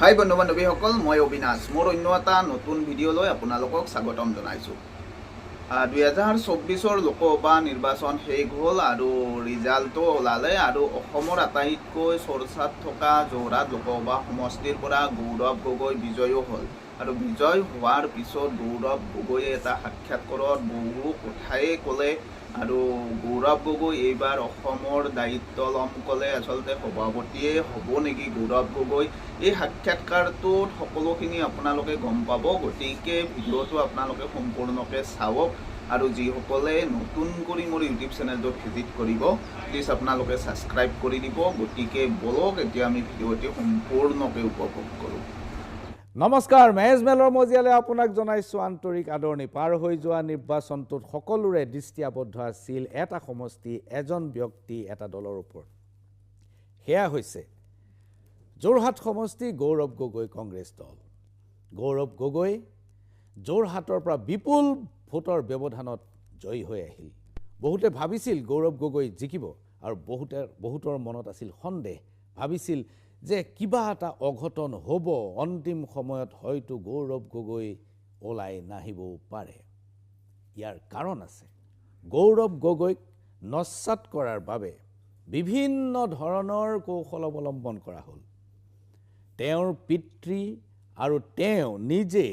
হাই বন্ধু বান্ধৱীসকল, মই অবিনাশ। মোৰ অন্য এটা নতুন ভিডিঅ'লৈ আপোনালোকক স্বাগতম জনাইছোঁ। 2024 লোকসভা নিৰ্বাচন শেষ হ'ল আৰু ৰিজাল্টো ওলালে আৰু অসমৰ আটাইতকৈ চৰ্চাত থকা যোৰহাট লোকসভা সমষ্টিৰ পৰা গৌৰৱ গগৈ বিজয়ো হ'ল। আৰু বিজয় হোৱাৰ পিছত গৌৰৱ গগৈয়ে এটা সাক্ষাৎকাৰত বহু কথাই ক'লে আৰু গৌৰৱ গগৈ এইবাৰ অসমৰ দায়িত্ব ল'ম ক'লে। আচলতে সভাপতিয়ে হ'ব নেকি গৌৰৱ গগৈ, এই সাক্ষাৎকাৰটোত সকলোখিনি আপোনালোকে গম পাব। গতিকে ভিডিঅ'টো আপোনালোকে সম্পূৰ্ণকৈ চাওক আৰু যিসকলে নতুন কৰি মোৰ ইউটিউব চেনেলটো ভিজিট কৰিব প্লিজ আপোনালোকে ছাবস্ক্ৰাইব কৰি দিব। গতিকে বলক এতিয়া আমি ভিডিঅ'টি সম্পূৰ্ণকৈ উপভোগ কৰোঁ। নমস্কাৰ, মেজমেলৰ মজিয়ালৈ আপোনাক জনাইছোঁ আন্তৰিক আদৰণি। পাৰ হৈ যোৱা নিৰ্বাচনটোত সকলোৰে দৃষ্টি আবদ্ধ আছিল এটা সমষ্টি, এজন ব্যক্তি, এটা দলৰ ওপৰত। সেয়া হৈছে যোৰহাট সমষ্টি, গৌৰৱ গগৈ কংগ্ৰেছ দল। গৌৰৱ গগৈ যোৰহাটৰ পৰা বিপুল ভোটৰ ব্যৱধানত জয়ী হৈ আহিল। বহুতে ভাবিছিল গৌৰৱ গগৈ জিকিব আৰু বহুতৰ মনত আছিল সন্দেহ। ভাবিছিল যে কিবা এটা অঘটন হ'ব, অন্তিম সময়ত হয়তো গৌৰৱ গগৈ ওলাই নাহিবও পাৰে। ইয়াৰ কাৰণ আছে। গৌৰৱ গগৈক নস্যাৎ কৰাৰ বাবে বিভিন্ন ধৰণৰ কৌশল অৱলম্বন কৰা হ'ল। তেওঁৰ পিতৃ আৰু তেওঁ নিজে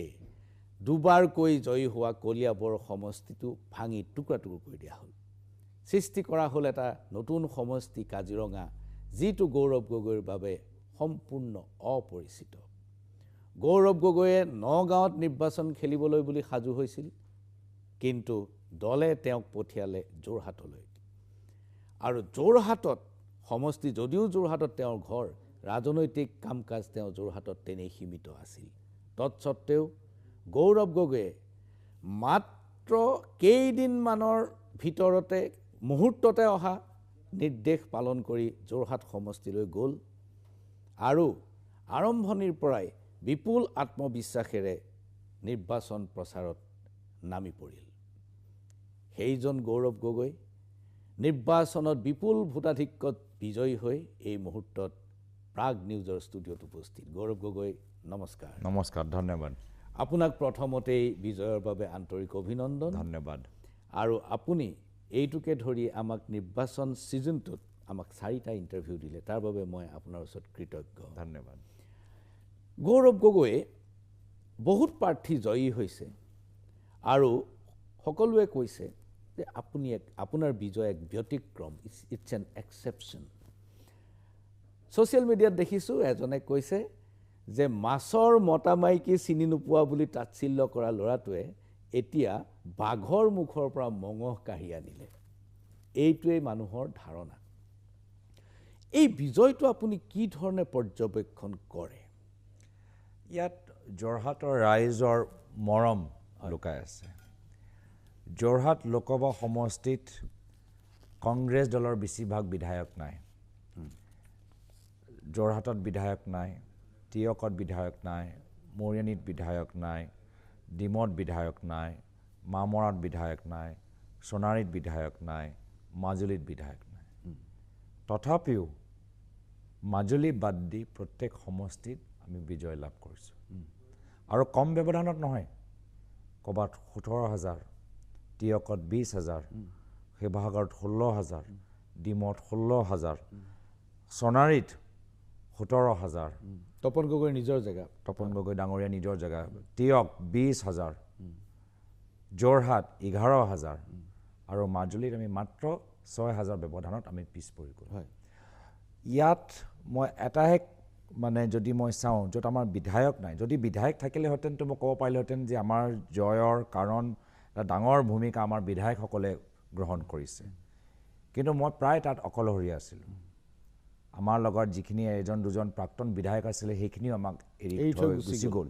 দুবাৰকৈ জয়ী হোৱা কলিয়াবৰ সমষ্টিটো ভাঙি টুকুৰা টুকুৰ কৰি দিয়া হ'ল। সৃষ্টি কৰা হ'ল এটা নতুন সমষ্টি কাজিৰঙা, যিটো গৌৰৱ গগৈৰ বাবে সম্পূৰ্ণ অপৰিচিত। গৌৰৱ গগৈয়ে নগাঁৱত নিৰ্বাচন খেলিবলৈ বুলি সাজু হৈছিল, কিন্তু দলে তেওঁক পঠিয়ালে যোৰহাটলৈ। আৰু যোৰহাটত সমষ্টি যদিও যোৰহাটত তেওঁৰ ঘৰ, ৰাজনৈতিক কাম কাজ তেওঁ যোৰহাটত তেনেই সীমিত আছিল। তৎসত্বেও গৌৰৱ গগৈয়ে মাত্ৰ কেইদিনমানৰ ভিতৰতে মুহূৰ্ততে অহা নিৰ্দেশ পালন কৰি যোৰহাট সমষ্টিলৈ গ'ল আৰু আৰম্ভণিৰ পৰাই বিপুল আত্মবিশ্বাসেৰে নিৰ্বাচন প্ৰচাৰত নামি পৰিল। সেইজন গৌৰৱ গগৈ নিৰ্বাচনত বিপুল ভোটাধিক্যত বিজয়ী হৈ এই মুহূৰ্তত প্ৰাগ নিউজৰ ষ্টুডিঅ'ত উপস্থিত। গৌৰৱ গগৈ, নমস্কাৰ। নমস্কাৰ, ধন্যবাদ। আপোনাক প্ৰথমতেই বিজয়ৰ বাবে আন্তৰিক অভিনন্দন। ধন্যবাদ। আৰু আপুনি এইটোকে ধৰি আমাক নিৰ্বাচন ছিজনটোত আমাক 4টা ইণ্টাৰভিউ দিলে, তাৰ বাবে মই আপোনাৰ ওচৰত কৃতজ্ঞ। ধন্যবাদ। গৌৰৱ গগৈয়ে বহুত প্ৰাৰ্থী জয়ী হৈছে আৰু সকলোৱে কৈছে যে আপোনাৰ বিজয় এক ব্যতিক্ৰম, ইটছ এন এক্সেপশ্যন। ছ'চিয়েল মিডিয়াত দেখিছোঁ এজনে কৈছে যে মাছৰ মতা মাইকী চিনি নোপোৱা বুলি তাচ্ছিল্য কৰা ল'ৰাটোৱে এতিয়া বাঘৰ মুখৰ পৰা মঙহ কাঢ়ি আনিলে। এইটোৱেই মানুহৰ ধাৰণা। এই বিজয়টো আপুনি কি ধৰণে পৰ্যবেক্ষণ কৰে? ইয়াত যোৰহাটৰ ৰাইজৰ মৰম লুকাই আছে। যোৰহাট লোকসভা সমষ্টিত কংগ্ৰেছ দলৰ বেছিভাগ বিধায়ক নাই। যোৰহাটত বিধায়ক নাই, টিয়কত বিধায়ক নাই, মৰিয়নীত বিধায়ক নাই, ডিমত বিধায়ক নাই, মামৰাত বিধায়ক নাই, সোণাৰীত বিধায়ক নাই, মাজুলীত বিধায়ক নাই। তথাপিও মাজুলী বাদ দি প্ৰত্যেক সমষ্টিত আমি বিজয় লাভ কৰিছোঁ। আৰু কম ব্যৱধানত নহয়। ক'ৰবাত 17,000, টিয়কত 20,000, শিৱসাগৰত 16,000, ডিমত 16,000, সোণাৰীত 17,000। তপন গগৈৰ নিজৰ জেগা, তপন গগৈ ডাঙৰীয়া নিজৰ জেগা। টিয়ক 20,000, যোৰহাট 11,000 আৰু মাজুলীত আমি মাত্ৰ 6,000 ব্যৱধানত আমি পিছ পৰি গ'লোঁ। ইয়াত মই এটাহে যদি মই চাওঁ, য'ত আমাৰ বিধায়ক নাই, যদি বিধায়ক থাকিলেহেঁতেনতো মই ক'ব পাৰিলোহেঁতেন যে আমাৰ জয়ৰ কাৰণ এটা ডাঙৰ ভূমিকা আমাৰ বিধায়কসকলে গ্ৰহণ কৰিছে। কিন্তু মই প্ৰায় তাত অকলশৰীয়া আছিলোঁ। আমাৰ লগত যিখিনি এজন দুজন প্ৰাক্তন বিধায়ক আছিলে সেইখিনিও আমাক এৰি থৈ গুচি গ'ল।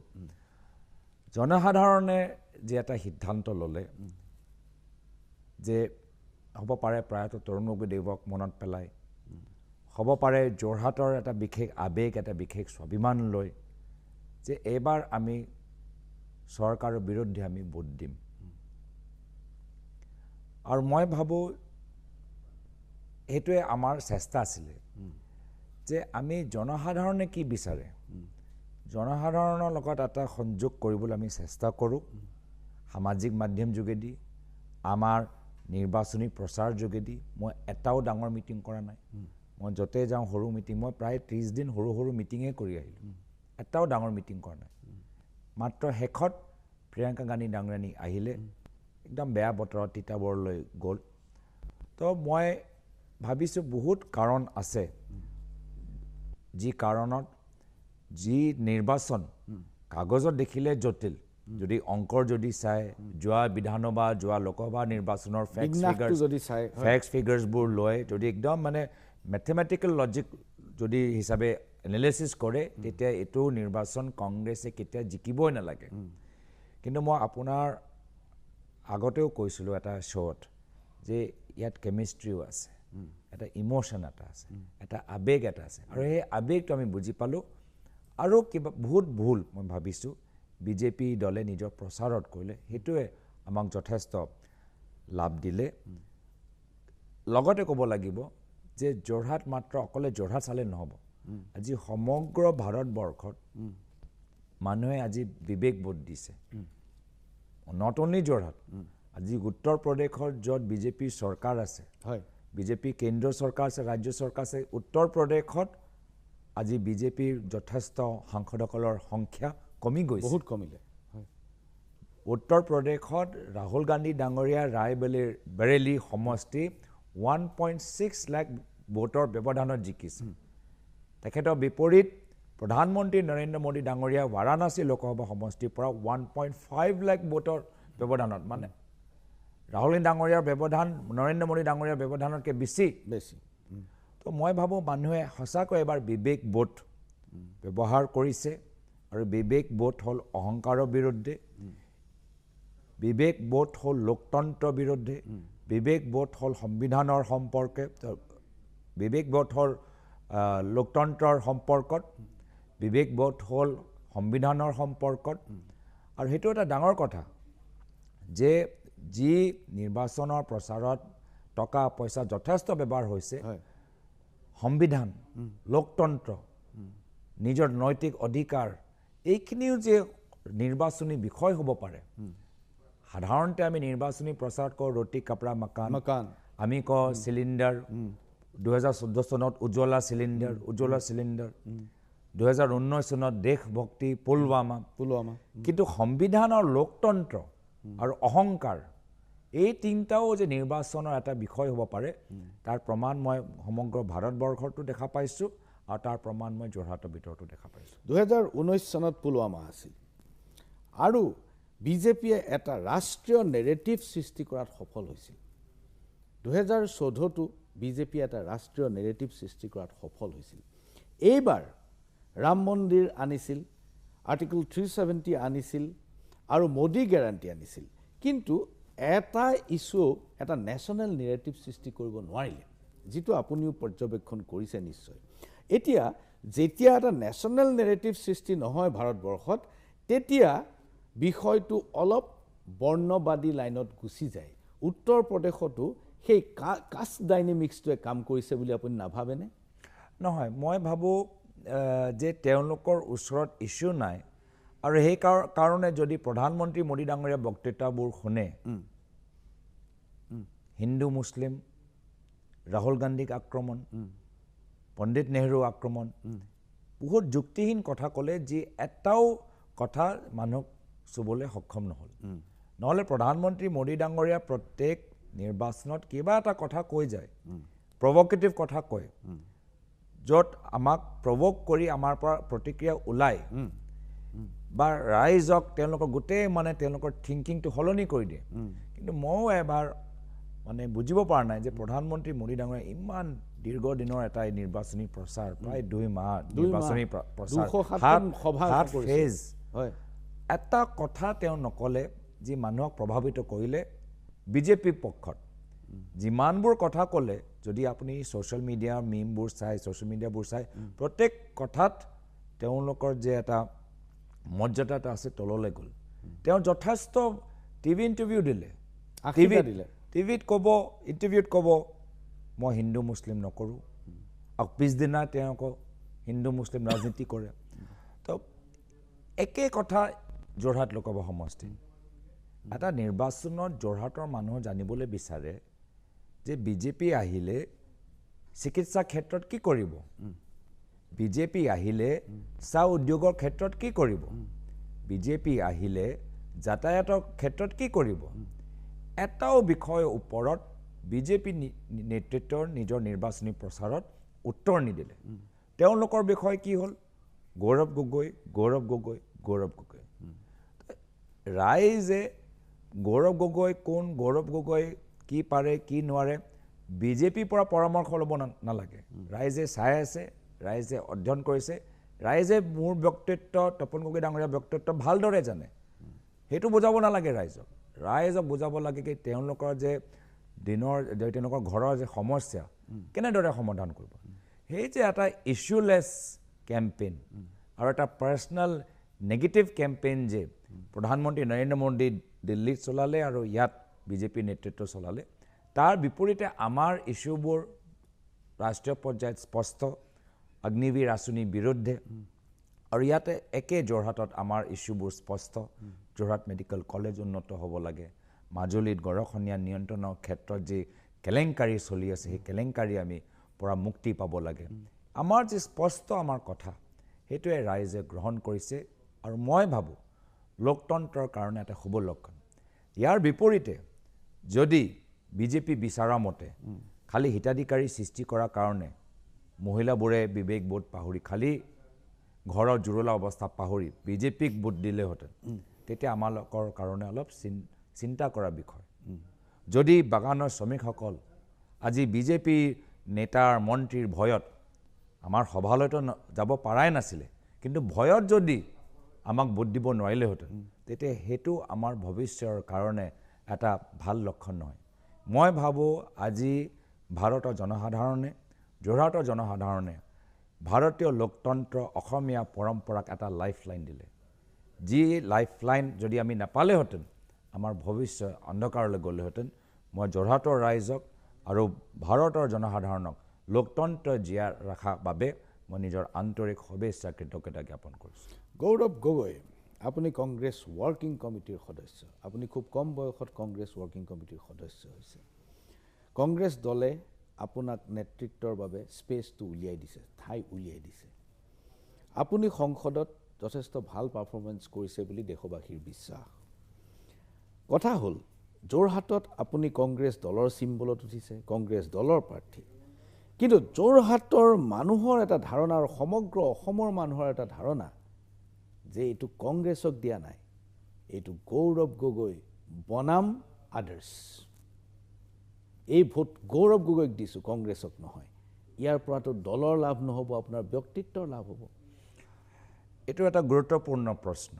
জনসাধাৰণে যে এটা সিদ্ধান্ত ল'লে যে হ'ব পাৰে প্ৰায়তো তৰুণ গগৈদেৱক মনত পেলাই, হ'ব পাৰে যোৰহাটৰ এটা বিশেষ আৱেগ, এটা বিশেষ স্বাভিমান লৈ যে এইবাৰ আমি চৰকাৰৰ বিৰুদ্ধে আমি ভোট দিম। আৰু মই ভাবোঁ সেইটোৱে আমাৰ চেষ্টা আছিলে যে আমি জনসাধাৰণে কি বিচাৰে জনসাধাৰণৰ লগত এটা সংযোগ কৰিবলৈ আমি চেষ্টা কৰোঁ সামাজিক মাধ্যম যোগেদি আমাৰ নিৰ্বাচনী প্ৰচাৰ যোগেদি মই এটাও ডাঙৰ মিটিং কৰা নাই মই য'তে যাওঁ সৰু মিটিং মই প্ৰায় 30 দিন সৰু সৰু মিটিঙে কৰি আহিলোঁ এটাও ডাঙৰ মিটিং কৰা নাই মাত্ৰ শেষত প্ৰিয়ংকা গান্ধী ডাঙৰানী আহিলে একদম বেয়া বতৰত তিতাবৰলৈ গ'ল তো মই ভাবিছোঁ বহুত কাৰণ আছে যি কাৰণত যি নিৰ্বাচন কাগজত দেখিলে জটিল যদি অংকৰ যদি চাই যোৱা বিধানসভা যোৱা লোকসভা নিৰ্বাচনৰ ফেক্টছ ফিগাৰ্ছবোৰ লৈ যদি একদম মানে মেথমেটিকেল লজিক যদি হিচাপে এনালাইচিছ কৰে তেতিয়া এইটো নিৰ্বাচন কংগ্ৰেছে কেতিয়া জিকিবই নালাগে কিন্তু মই আপোনাৰ আগতেও কৈছিলোঁ এটা শ্ব'ত যে ইয়াত কেমিষ্ট্ৰিও আছে এটা ইমোশ্যন এটা আছে এটা আৱেগ এটা আছে আৰু সেই আৱেগটো আমি বুজি পালোঁ আৰু কিবা বহুত ভুল মই ভাবিছোঁ বিজেপি দলে নিজৰ প্ৰচাৰত কৰিলে সেইটোৱে আমাক যথেষ্ট লাভ দিলে লগতে ক'ব লাগিব যে যোৰহাট মাত্ৰ অকলে যোৰহাট চালে নহ'ব আজি সমগ্ৰ ভাৰতবৰ্ষত মানুহে আজি বিবেক বোধ দিছে নট অনলি যোৰহাট আজি উত্তৰ প্ৰদেশত য'ত বিজেপিৰ চৰকাৰ আছে হয় বিজেপি কেন্দ্ৰীয় চৰকাৰ আছে ৰাজ্য চৰকাৰ আছে উত্তৰ প্ৰদেশত আজি বিজেপিৰ যথেষ্ট সাংসদসকলৰ সংখ্যা কমি গৈছে বহুত কমিলে উত্তৰ প্ৰদেশত ৰাহুল গান্ধী ডাঙৰীয়া ৰায়বেৰেলী সমষ্টি 1.6 লাখ ভোটৰ ব্যৱধানত জিকিছে তেখেতৰ বিপৰীত প্ৰধানমন্ত্ৰী নৰেন্দ্ৰ মোদী ডাঙৰীয়া বাৰাণসী লোকসভা সমষ্টিৰ পৰা 1.5 লাখ ভোটৰ ব্যৱধানত মানে ৰাহুল ডাঙৰীয়াৰ ব্যৱধান নৰেন্দ্ৰ মোদী ডাঙৰীয়াৰ ব্যৱধানতকৈ বেছি তো মই ভাবোঁ মানুহে সঁচাকৈ এবাৰ বিবেক বোধ ব্যৱহাৰ কৰিছে আৰু বিবেক বোধ হ'ল অহংকাৰৰ বিৰুদ্ধে বিবেক বোধ হ'ল লোকতন্ত্ৰৰ বিৰুদ্ধে বিবেক বোধ হ'ল সংবিধানৰ সম্পৰ্কে বিবেক বোধ হ'ল লোকতন্ত্ৰৰ সম্পৰ্কত বিবেক বোধ হ'ল সংবিধানৰ সম্পৰ্কত আৰু সেইটো এটা ডাঙৰ কথা যে যি নিৰ্বাচনৰ প্ৰচাৰত টকা পইচা যথেষ্ট ব্যৱহাৰ হৈছে সংবিধান লোকতন্ত্ৰ নিজৰ নৈতিক অধিকাৰ এইখিনিও যে নিৰ্বাচনী বিষয় হ'ব পাৰে সাধাৰণতে আমি নিৰ্বাচনী প্ৰচাৰত কওঁ ৰুটি কাপৰা মকান আমি কওঁ চিলিণ্ডাৰ 2014 চনত উজ্জ্বলা চিলিণ্ডাৰ 2019 চনত দেশভক্তি পুলৱামা কিন্তু সংবিধানৰ লোকতন্ত্ৰ আৰু অহংকাৰ এই তিনিটাও যে নিৰ্বাচনৰ এটা বিষয় হ'ব পাৰে তাৰ প্ৰমাণ মই সমগ্ৰ ভাৰতবৰ্ষতো দেখা পাইছোঁ আৰু তাৰ প্ৰমাণ মই যোৰহাটৰ ভিতৰতো দেখা পাইছোঁ 2019 চনত পুলৱামা আছিল আৰু বিজেপিয়ে এটা ৰাষ্ট্ৰীয় নেৰেটিভ সৃষ্টি কৰাত সফল হৈছিল 2014তো বিজেপিয়ে এটা ৰাষ্ট্ৰীয় নেৰেটিভ সৃষ্টি কৰাত সফল হৈছিল এইবাৰ ৰাম মন্দিৰ আনিছিল আৰ্টিকল 370 আনিছিল আৰু মোদী গ্যাৰাণ্টি আনিছিল কিন্তু এটা ইস্যু এটা নেশ্যনেল নেৰেটিভ সৃষ্টি কৰিব নোৱাৰিলে যিটো আপুনিও পৰ্যবেক্ষণ কৰিছে নিশ্চয় এতিয়া যেতিয়া এটা নেশ্যনেল নেৰেটিভ সৃষ্টি নহয় ভাৰতবৰ্ষত তেতিয়া বিষয়টো অলপ বৰ্ণবাদী লাইনত গুচি যায় উত্তৰ প্ৰদেশতো সেই কাষ্ট ডাইনামিক্সটোৱে কাম কৰিছে বুলি আপুনি নাভাবেনে নহয় মই ভাবোঁ যে তেওঁলোকৰ ওচৰত ইস্যু নাই আৰু সেই কাৰণে যদি প্ৰধানমন্ত্ৰী মোদী ডাঙৰীয়া বক্তৃতাবোৰ শুনে হিন্দু মুছলিম ৰাহুল গান্ধীক আক্ৰমণ পণ্ডিত নেহৰু আক্ৰমণ বহুত যুক্তিহীন কথা ক'লে যি এটাও কথা মানুহক চুবলৈ সক্ষম নহ'ল নহ'লে প্ৰধানমন্ত্ৰী মোদী ডাঙৰীয়া প্ৰত্যেক নিৰ্বাচনত কিবা এটা কথা কৈ যায় প্ৰভকেটিভ কথা কয় য'ত আমাক প্ৰভোক কৰি আমাৰ পৰা প্ৰতিক্ৰিয়া ওলায় বা ৰাইজক তেওঁলোকৰ গোটেই মানে তেওঁলোকৰ থিংকিংটো সলনি কৰি দিয়ে কিন্তু ময়ো এবাৰ মানে বুজিব পৰা নাই যে প্ৰধানমন্ত্ৰী মোদী ডাঙৰীয়া ইমান দীৰ্ঘদিনৰ এটা নিৰ্বাচনী প্ৰচাৰ প্ৰায় 2 মাহ নিৰ্বাচনী প্ৰচাৰ ফেজ এটা কথা তেওঁ নক'লে যি মানুহক প্ৰভাৱিত কৰিলে বিজেপি পক্ষত যিমানবোৰ কথা ক'লে যদি আপুনি ছ'চিয়েল মিডিয়াৰ মিমবোৰ চাই ছ'চিয়েল মিডিয়াবোৰ চাই প্ৰত্যেক কথাত তেওঁলোকৰ যে এটা মৰ্যাদা এটা আছে তললৈ গ'ল তেওঁ যথেষ্ট টিভি ইণ্টাৰভিউ দিলে টিভিত ক'ব ইণ্টাৰভিউত ক'ব মই হিন্দু মুছলিম নকৰোঁ আৰু পিছদিনা তেওঁ আকৌ হিন্দু মুছলিম ৰাজনীতি কৰে তো একে কথা যোৰহাট লোকসভা সমষ্টি এটা নিৰ্বাচনত যোৰহাটৰ মানুহ জানিবলৈ বিচাৰে যে বিজেপি আহিলে চিকিৎসা ক্ষেত্ৰত কি কৰিব, বিজেপি আহিলে চাহ উদ্যোগৰ ক্ষেত্ৰত কি কৰিব, বিজেপি আহিলে যাতায়াতৰ ক্ষেত্ৰত কি কৰিব। এটাও বিষয়ৰ ওপৰত বিজেপি নেতৃত্বৰ নিজৰ নিৰ্বাচনী প্ৰচাৰত উত্তৰ নিদিলে। তেওঁলোকৰ বিষয় কি হ'ল? গৌৰৱ গগৈ, গৌৰৱ গগৈ, গৌৰৱ গগৈ। ৰাইজে গৌৰৱ গগৈ কোন, গৌৰৱ গগৈ কি পাৰে কি নোৱাৰে বিজেপিৰ পৰা পৰামৰ্শ ল'ব নালাগে। ৰাইজে চাই আছে, ৰাইজে অধ্যয়ন কৰিছে, ৰাইজে মোৰ ব্যক্তিত্ব, তপন গগৈ ডাঙৰীয়া ব্যক্তিত্ব ভালদৰে জানে। সেইটো বুজাব নালাগে ৰাইজক। ৰাইজক বুজাব লাগে কি তেওঁলোকৰ যে তেওঁলোকৰ ঘৰৰ যে সমস্যা কেনেদৰে সমাধান কৰিব। সেই যে এটা ইছ্যুলেছ কেম্পেইন আৰু এটা পাৰ্চনেল নেগেটিভ কেম্পেইন যে প্ৰধানমন্ত্ৰী নৰেন্দ্ৰ মোদী দিল্লীত চলালে আৰু ইয়াত বিজেপি নেতৃত্ব চলালে, তাৰ বিপৰীতে আমাৰ ইছ্যুবোৰ ৰাষ্ট্ৰীয় পৰ্যায়ত স্পষ্ট। অগ্নিবীৰ আঁচনিৰ বিৰুদ্ধে আৰু ইয়াতে একে যোৰহাটত আমাৰ ইছ্যুবোৰ স্পষ্ট। যোৰহাট মেডিকেল কলেজ উন্নত হ'ব লাগে। মাজুলীত গৰাখহনীয়া নিয়ন্ত্ৰণৰ ক্ষেত্ৰত যি কেলেংকাৰী চলি আছে সেই কেলেংকাৰী আমি পৰা মুক্তি পাব লাগে। আমাৰ যি স্পষ্ট আমাৰ কথা সেইটোৱে ৰাইজে গ্ৰহণ কৰিছে আৰু মই ভাবোঁ লোকতন্ত্ৰৰ কাৰণে এটা শুভ লক্ষণ। ইয়াৰ বিপৰীতে যদি বিজেপি বিচৰা মতে খালী হিতাধিকাৰী সৃষ্টি কৰাৰ কাৰণে মহিলাবোৰে বিবেকবোধ পাহৰি খালী ঘৰৰ জুৰুলা অৱস্থা পাহৰি বিজেপিক ভোট দিলেহেঁতেন, তেতিয়া আমালোকৰ কাৰণে অলপ চিন্তা কৰা বিষয়। যদি বাগানৰ শ্ৰমিকসকল আজি বিজেপি নেতাৰ মন্ত্ৰীৰ ভয়ত আমাৰ সভালৈতো যাব পৰাই নাছিলে, কিন্তু ভয়ত যদি আমাক ভোট দিব নোৱাৰিলেহেঁতেন, তেতিয়া সেইটো আমাৰ ভৱিষ্যতৰ কাৰণে এটা ভাল লক্ষণ নহয়। মই ভাবোঁ আজি ভাৰতৰ জনসাধাৰণে, যোৰহাটৰ জনসাধাৰণে ভাৰতীয় লোকতন্ত্ৰ অসমীয়া পৰম্পৰাক এটা লাইফলাইন দিলে। যি লাইফলাইন যদি আমি নাপালেহেঁতেন আমাৰ ভৱিষ্যত অন্ধকাৰলৈ গ'লেহেঁতেন। মই যোৰহাটৰ ৰাইজক আৰু ভাৰতৰ জনসাধাৰণক লোকতন্ত্ৰ জীয়াই ৰখাৰ বাবে মই নিজৰ আন্তৰিক শুভেচ্ছা কৃতজ্ঞতা জ্ঞাপন কৰিছোঁ। গৌৰৱ গগৈ, আপুনি কংগ্ৰেছ ৱৰ্কিং কমিটিৰ সদস্য। আপুনি খুব কম বয়সত কংগ্ৰেছ ৱৰ্কিং কমিটিৰ সদস্য হৈছে। কংগ্ৰেছ দলে আপোনাক নেতৃত্বৰ বাবে স্পেচটো উলিয়াই দিছে, ঠাই উলিয়াই দিছে। আপুনি সংসদত যথেষ্ট ভাল পাৰফৰ্মেঞ্চ কৰিছে বুলি দেশবাসীৰ বিশ্বাস। কথা হ'ল যোৰহাটত আপুনি কংগ্ৰেছ দলৰ চিম্বলত উঠিছে, কংগ্ৰেছ দলৰ প্ৰাৰ্থী, কিন্তু যোৰহাটৰ মানুহৰ এটা ধাৰণা আৰু সমগ্ৰ অসমৰ মানুহৰ এটা ধাৰণা যে এইটো কংগ্ৰেছক দিয়া নাই, এইটো গৌৰৱ গগৈ বনাম আদাৰ্ছ। এই ভোট গৌৰৱ গগৈক দিছোঁ, কংগ্ৰেছক নহয়। ইয়াৰ পৰাতো দলৰ লাভ নহ'ব, আপোনাৰ ব্যক্তিত্বৰ লাভ হ'ব। এইটো এটা গুৰুত্বপূৰ্ণ প্ৰশ্ন।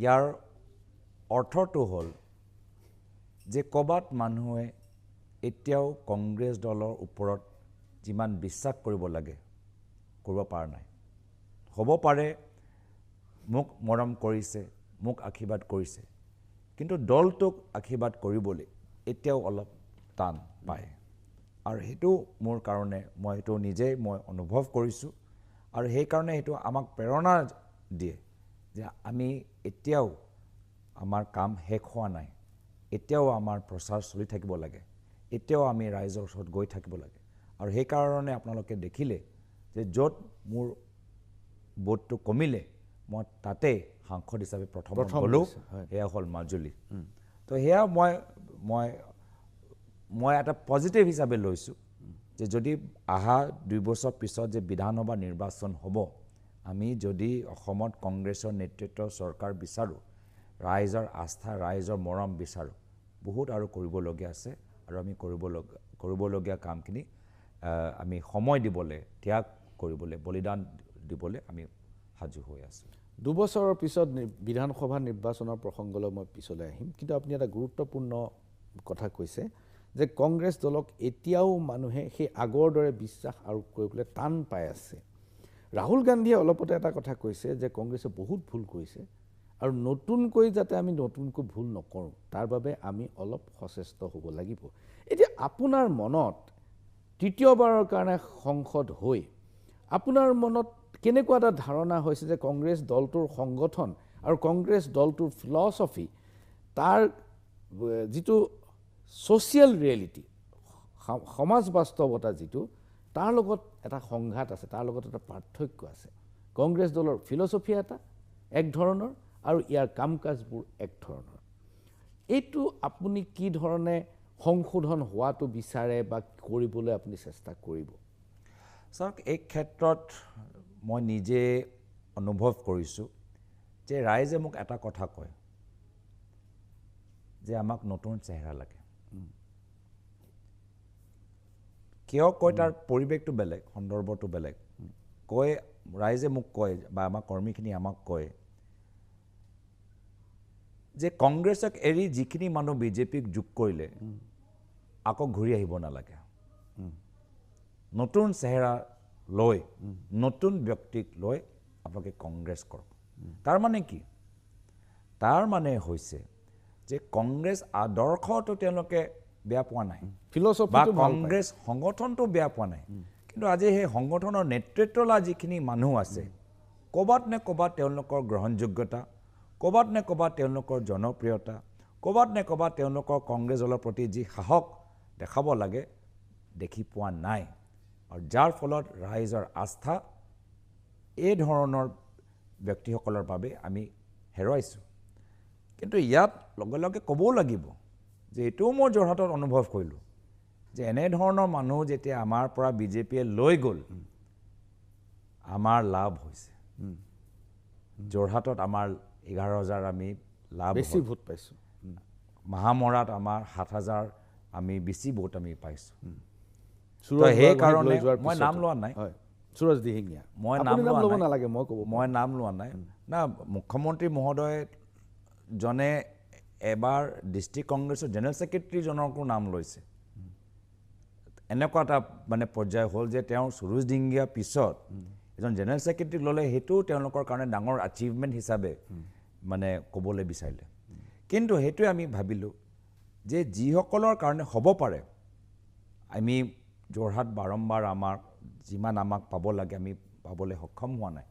ইয়াৰ অৰ্থটো হ'ল যে ক'ৰবাত মানুহে এতিয়াও কংগ্ৰেছ দলৰ ওপৰত যিমান বিশ্বাস কৰিব লাগে কৰিব পৰা নাই। হ'ব পাৰে মোক মৰম কৰিছে, মোক আশীৰ্বাদ কৰিছে, কিন্তু দলটোক আশীৰ্বাদ কৰিবলৈ এতিয়াও অলপ টান পায়। আৰু সেইটো মোৰ কাৰণে মই সেইটো নিজেই মই অনুভৱ কৰিছোঁ আৰু সেইকাৰণে সেইটো আমাক প্ৰেৰণা দিয়ে যে আমি এতিয়াও আমাৰ কাম শেষ হোৱা নাই, এতিয়াও আমাৰ প্ৰচাৰ চলি থাকিব লাগে, এতিয়াও আমি ৰাইজৰ ওচৰত গৈ থাকিব লাগে। আৰু সেইকাৰণে আপোনালোকে দেখিলে যে য'ত মোৰ ভোটটো কমিলে মই তাতে সাংসদ হিচাপে প্ৰথম গ'লোঁ, সেয়া হ'ল মাজুলী। তো সেয়া মই এটা পজিটিভ হিচাপে লৈছোঁ যে যদি অহা 2 বছৰ পিছত যে বিধানসভা নিৰ্বাচন হ'ব, আমি যদি অসমত কংগ্ৰেছৰ নেতৃত্বৰ চৰকাৰ বিচাৰোঁ, ৰাইজৰ আস্থা, ৰাইজৰ মৰম বিচাৰোঁ, বহুত আৰু কৰিবলগীয়া আছে আৰু আমি কৰিবলগীয়া কামখিনি আমি সময় দিবলৈ, ত্যাগ কৰিবলৈ, বলিদান দিবলৈ আমি সাজু হৈ আছোঁ। 2 বছৰৰ পিছত বিধানসভা নিৰ্বাচনৰ প্ৰসংগলৈ মই পিছলৈ আহিম, কিন্তু আপুনি এটা গুৰুত্বপূৰ্ণ কথা কৈছে যে কংগ্ৰেছ দলক এতিয়াও মানুহে সেই আগৰ দৰে বিশ্বাস আৰোপ কৰিবলৈ টান পাই আছে। ৰাহুল গান্ধীয়ে অলপতে এটা কথা কৈছে যে কংগ্ৰেছে বহুত ভুল কৰিছে আৰু নতুনকৈ যাতে আমি নতুনকৈ ভুল নকৰোঁ তাৰ বাবে আমি অলপ সচেষ্ট হ'ব লাগিব। এতিয়া আপোনাৰ মনত তৃতীয়বাৰৰ কাৰণে সংসদ হৈ আপোনাৰ মনত কেনেকুৱা এটা ধাৰণা হৈছে যে কংগ্ৰেছ দলটোৰ সংগঠন আৰু কংগ্ৰেছ দলটোৰ ফিলচফি তাৰ যিটো ছ'চিয়েল ৰিয়েলিটি সমাজ বাস্তৱতা যিটো তাৰ লগত এটা সংঘাত আছে, তাৰ লগত এটা পাৰ্থক্য আছে। কংগ্ৰেছ দলৰ ফিলচফি এটা এক ধৰণৰ আৰু ইয়াৰ কাম কাজবোৰ এক ধৰণৰ। এইটো আপুনি কি ধৰণে সংশোধন হোৱাটো বিচাৰে বা কৰিবলৈ আপুনি চেষ্টা কৰিব? চাওক, এই ক্ষেত্ৰত মই নিজে অনুভৱ কৰিছোঁ যে ৰাইজে মোক এটা কথা কয় যে আমাক নতুন চেহেৰা লাগে। কিয় কয় তাৰ পৰিৱেশটো বেলেগ, সন্দৰ্ভটো বেলেগ। কয় ৰাইজে মোক কয় বা আমাৰ কৰ্মীখিনি আমাক কয় যে কংগ্ৰেছক এৰি যিখিনি মানুহ বিজেপিক যোগ কৰিলে আকৌ ঘূৰি আহিব নালাগে। নতুন চেহেৰা লৈ, নতুন ব্যক্তিক লৈ আপোনালোকে কংগ্ৰেছ কৰক। তাৰ মানে কি? তাৰ মানে হৈছে যে কংগ্ৰেছ আদৰ্শটো তেওঁলোকে বেয়া পোৱা নাই, বা কংগ্ৰেছ সংগঠনটো বেয়া পোৱা নাই, কিন্তু আজি সেই সংগঠনৰ নেতৃত্ব লোৱা যিখিনি মানুহ আছে, ক'ৰবাত নে ক'ৰবাত তেওঁলোকৰ গ্ৰহণযোগ্যতা, ক'ৰবাত নে ক'ৰবাত তেওঁলোকৰ জনপ্ৰিয়তা, ক'ৰবাত নে ক'ৰবাত তেওঁলোকৰ কংগ্ৰেছ দলৰ প্ৰতি যি সাহস দেখাব লাগে দেখি পোৱা নাই। আৰু যাৰ ফলত ৰাইজৰ আস্থা এই ধৰণৰ ব্যক্তিসকলৰ বাবে আমি হেৰুৱাইছোঁ। কিন্তু ইয়াত লগে লগে ক'বও লাগিব যে এইটোও মই যোৰহাটত অনুভৱ কৰিলোঁ যে এনেধৰণৰ মানুহ যেতিয়া আমাৰ পৰা বিজেপিয়ে লৈ গ'ল, আমাৰ লাভ হৈছে। যোৰহাটত আমাৰ 11,000 আমি লাভ, বেছি ভোট পাইছোঁ। মহামৰাত আমাৰ 7,000 আমি বেছি ভোট আমি পাইছোঁ। সেইকাৰণে মই নাম লোৱা নাই, সুৰজ দিহিঙীয়া, মই নাম ল'ব নালাগে, মই নাম লোৱা নাই না। মুখ্যমন্ত্ৰী মহোদয় জনে এবাৰ ডিষ্ট্ৰিক্ট কংগ্ৰেছৰ জেনেৰেল ছেক্ৰেটেৰীজনকো নাম লৈছে। এনেকুৱা এটা মানে পৰ্যায় হ'ল যে তেওঁ সুৰজ দিহিঙীয়াৰ পিছত এজন জেনেৰেল ছেক্ৰেটেৰী ল'লে, সেইটোও তেওঁলোকৰ কাৰণে ডাঙৰ এচিভমেণ্ট হিচাপে মানে ক'বলৈ বিচাৰিলে। কিন্তু সেইটোৱে আমি ভাবিলোঁ যে যিসকলৰ কাৰণে হ'ব পাৰে, আমি যোৰহাট বাৰম্বাৰ যিমান আমাক পাব লাগে আমি পাবলৈ সক্ষম হোৱা নাই,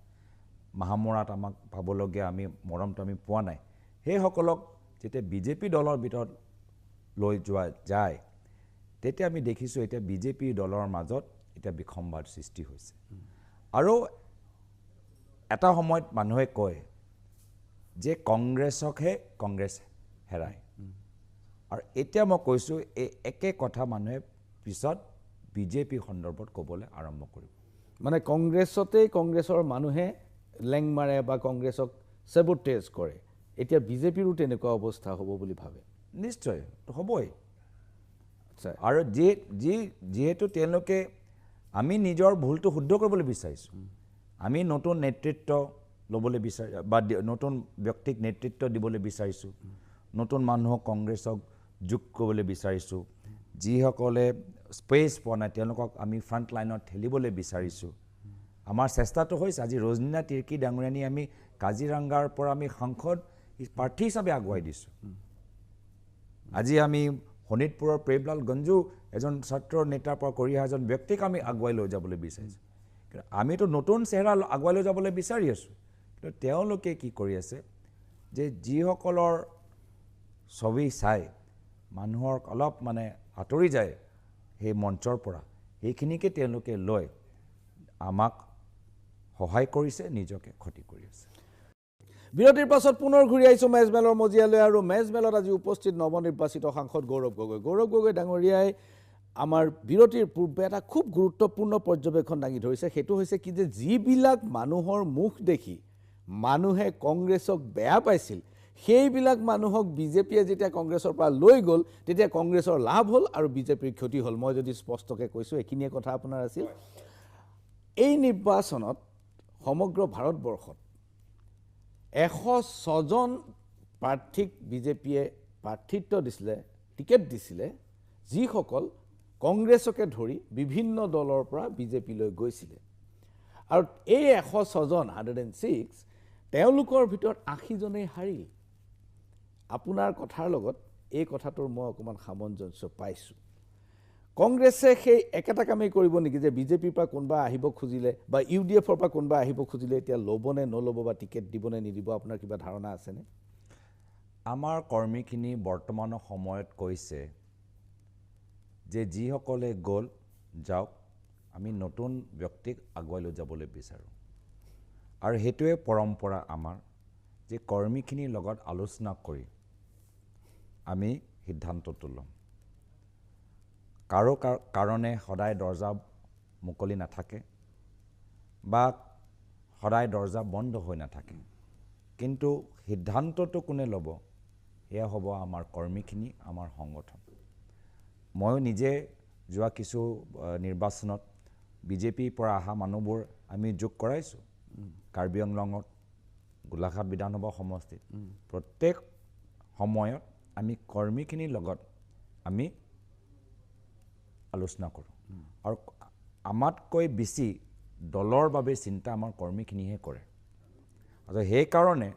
মহামৰাত আমাক পাবলগীয়া আমি মৰমটো আমি পোৱা নাই, সেইসকলক যেতিয়া বিজেপি দলৰ ভিতৰত লৈ যোৱা যায়, তেতিয়া আমি দেখিছোঁ এতিয়া বিজেপি দলৰ মাজত এতিয়া বিসম্বাদ সৃষ্টি হৈছে। আৰু এটা সময়ত মানুহে কয় যে কংগ্ৰেছকহে কংগ্ৰেছ হেৰায়, আৰু এতিয়া মই কৈছোঁ এই একে কথা মানুহে পিছত বিজেপি সন্দৰ্ভত ক'বলৈ আৰম্ভ কৰিব। মানে কংগ্ৰেছতেই কংগ্ৰেছৰ মানুহে লেং মাৰে বা কংগ্ৰেছক চেবোটেজ কৰে, এতিয়া বিজেপিৰো তেনেকুৱা অৱস্থা হ'ব বুলি ভাবে? নিশ্চয় হ'বই। আৰু যিহেতু তেওঁলোকে, আমি নিজৰ ভুলটো শুদ্ধ কৰিবলৈ বিচাৰিছোঁ, আমি নতুন নেতৃত্ব ল'বলৈ বিচাৰিছোঁ বা নতুন ব্যক্তিক নেতৃত্ব দিবলৈ বিচাৰিছোঁ, নতুন মানুহক কংগ্ৰেছক যোগ কৰিবলৈ বিচাৰিছোঁ, যিসকলে স্পেচ পোৱা নাই তেওঁলোকক আমি ফ্ৰণ্ট লাইনত ঠেলিবলৈ বিচাৰিছোঁ। আমাৰ চেষ্টাটো হৈছে, আজি ৰজনীনা তিৰ্কী ডাঙৰীয়ানী আমি কাজিৰঙাৰ পৰা আমি সাংসদ প্ৰাৰ্থী হিচাপে আগুৱাই দিছোঁ। আজি আমি শোণিতপুৰৰ প্ৰেমলাল গঞ্জু এজন ছাত্ৰ নেতাৰ পৰা কৰি অহা এজন ব্যক্তিক আমি আগুৱাই লৈ যাবলৈ বিচাৰিছোঁ। কিন্তু আমিতো নতুন চেহেৰা আগুৱাই লৈ যাবলৈ বিচাৰি আছোঁ, কিন্তু তেওঁলোকে কি কৰি আছে যে যিসকলৰ ছবি চাই মানুহৰ অলপ মানে আঁতৰি যায় সেই মঞ্চৰ পৰা, সেইখিনিকে তেওঁলোকে লৈ আমাক সহায় কৰিছে, নিজকে ক্ষতি কৰি আছে। বিৰতিৰ পাছত পুনৰ ঘূৰি আহিছোঁ মেজমেলৰ মজিয়ালৈ, আৰু মেজমেলত আজি উপস্থিত নৱনিৰ্বাচিত সাংসদ গৌৰৱ গগৈ। গৌৰৱ গগৈ ডাঙৰীয়াই আমাৰ বিৰতিৰ পূৰ্বে এটা খুব গুৰুত্বপূৰ্ণ পৰ্যবেক্ষণ দাঙি ধৰিছে, সেইটো হৈছে কি যে যিবিলাক মানুহৰ মুখ দেখি মানুহে কংগ্ৰেছক বেয়া পাইছিল, সেইবিলাক মানুহক বিজেপিয়ে যেতিয়া কংগ্ৰেছৰ পৰা লৈ গ'ল, তেতিয়া কংগ্ৰেছৰ লাভ হ'ল আৰু বিজেপিৰ ক্ষতি হ'ল। মই যদি স্পষ্টকৈ কৈছোঁ, এইখিনিয়ে কথা আপোনাৰ আছিল। এই নিৰ্বাচনত সমগ্ৰ ভাৰতবৰ্ষত 106জন প্ৰাৰ্থীক বিজেপিয়ে প্ৰাৰ্থিত্ব দিছিলে, টিকেট দিছিলে, যিসকল কংগ্ৰেছকে ধৰি বিভিন্ন দলৰ পৰা বিজেপিলৈ গৈছিলে। আৰু এই 106জন 106 তেওঁলোকৰ ভিতৰত 80জনেই হাৰিল। আপোনাৰ কথাৰ লগত এই কথাটোৰ মই অকণমান সামঞ্জস্য পাইছোঁ। কংগ্ৰেছে সেই একেটা কামেই কৰিব নেকি যে বিজেপিৰ পৰা কোনোবা আহিব খুজিলে বা UDFৰ পৰা কোনোবা আহিব খুজিলে এতিয়া ল'বনে নল'ব বা টিকেট দিবনে নিদিব আপোনাৰ কিবা ধাৰণা আছেনে? আমাৰ কৰ্মীখিনি বৰ্তমানৰ সময়ত কৈছে যে যিসকলে গ'ল যাওক, আমি নতুন ব্যক্তিক আগুৱাই লৈ যাবলৈ বিচাৰোঁ। আৰু সেইটোৱে পৰম্পৰা আমাৰ যে কৰ্মীখিনিৰ লগত আলোচনা কৰি আমি সিদ্ধান্তটো ল'ম। কাৰো কাৰণে সদায় দৰ্জা মুকলি নাথাকে বা সদায় দৰ্জা বন্ধ হৈ নাথাকে, কিন্তু সিদ্ধান্তটো কোনে ল'ব এয়া হ'ব আমাৰ কৰ্মীখিনি, আমাৰ সংগঠন। ময়ো নিজে যোৱা কিছু নিৰ্বাচনত বিজেপিৰ পৰা অহা মানুহবোৰ আমি যোগ কৰাইছোঁ। কাৰ্বি আংলঙত, গোলাঘাট বিধানসভা সমষ্টিত প্ৰত্যেক সময়ত আমি কৰ্মীখিনিৰ লগত আমি আলোচনা কৰোঁ। আৰু আমাতকৈ বেছি দলৰ বাবে চিন্তা আমাৰ কৰ্মীখিনিহে কৰে। আৰু সেইকাৰণে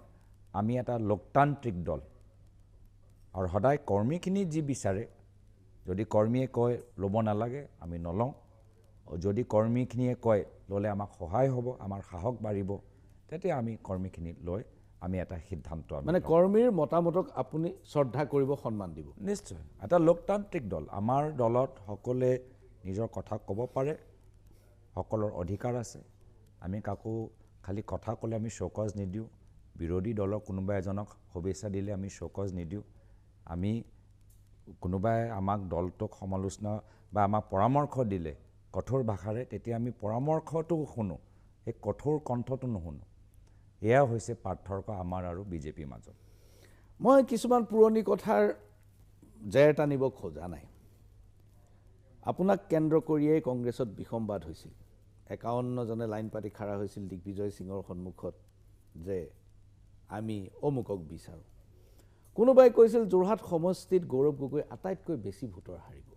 আমি এটা লোকতান্ত্ৰিক দল, আৰু সদায় কৰ্মীখিনি যি বিচাৰে, যদি কৰ্মীয়ে কয় ল'ব নালাগে আমি নলওঁ, যদি কৰ্মীখিনিয়ে কয় ল'লে আমাক সহায় হ'ব, আমাৰ সাহস বাঢ়িব, তেতিয়া আমি কৰ্মীখিনি লৈ আমি এটা সিদ্ধান্ত মানে কৰ্মীৰ মতামতক আপুনি শ্ৰদ্ধা কৰিব, সন্মান দিব। নিশ্চয়, এটা লোকতান্ত্ৰিক দল। আমাৰ দলত সকলোৱে নিজৰ কথা ক'ব পাৰে, সকলৰ অধিকাৰ আছে। আমি কাকো খালি কথা ক'লে আমি চৌকজ নিদিওঁ, বিৰোধী দলৰ কোনোবা এজনক শুভেচ্ছা দিলে আমি চৌকজ নিদিওঁ। আমি কোনোবাই আমাক দলটোক সমালোচনা বা আমাক পৰামৰ্শ দিলে কঠোৰ ভাষাৰে, তেতিয়া আমি পৰামৰ্শটো শুনো, সেই কঠোৰ কণ্ঠটো নুশুনো। এয়া হৈছে পাৰ্থক্য আমাৰ আৰু বিজেপিৰ মাজত। মই কিছুমান পুৰণি কথাৰ জেৰ টানিব খোজা নাই। আপোনাক কেন্দ্ৰ কৰিয়েই কংগ্ৰেছত বিসম্বাদ হৈছিল। 51জনে লাইন পাতি খাৰা হৈছিল দিগ্বিজয় সিঙৰ সন্মুখত যে আমি অমুকক বিচাৰোঁ। কোনোবাই কৈছিল যোৰহাট সমষ্টিত গৌৰৱ গগৈ আটাইতকৈ বেছি ভোটৰ হাৰিব।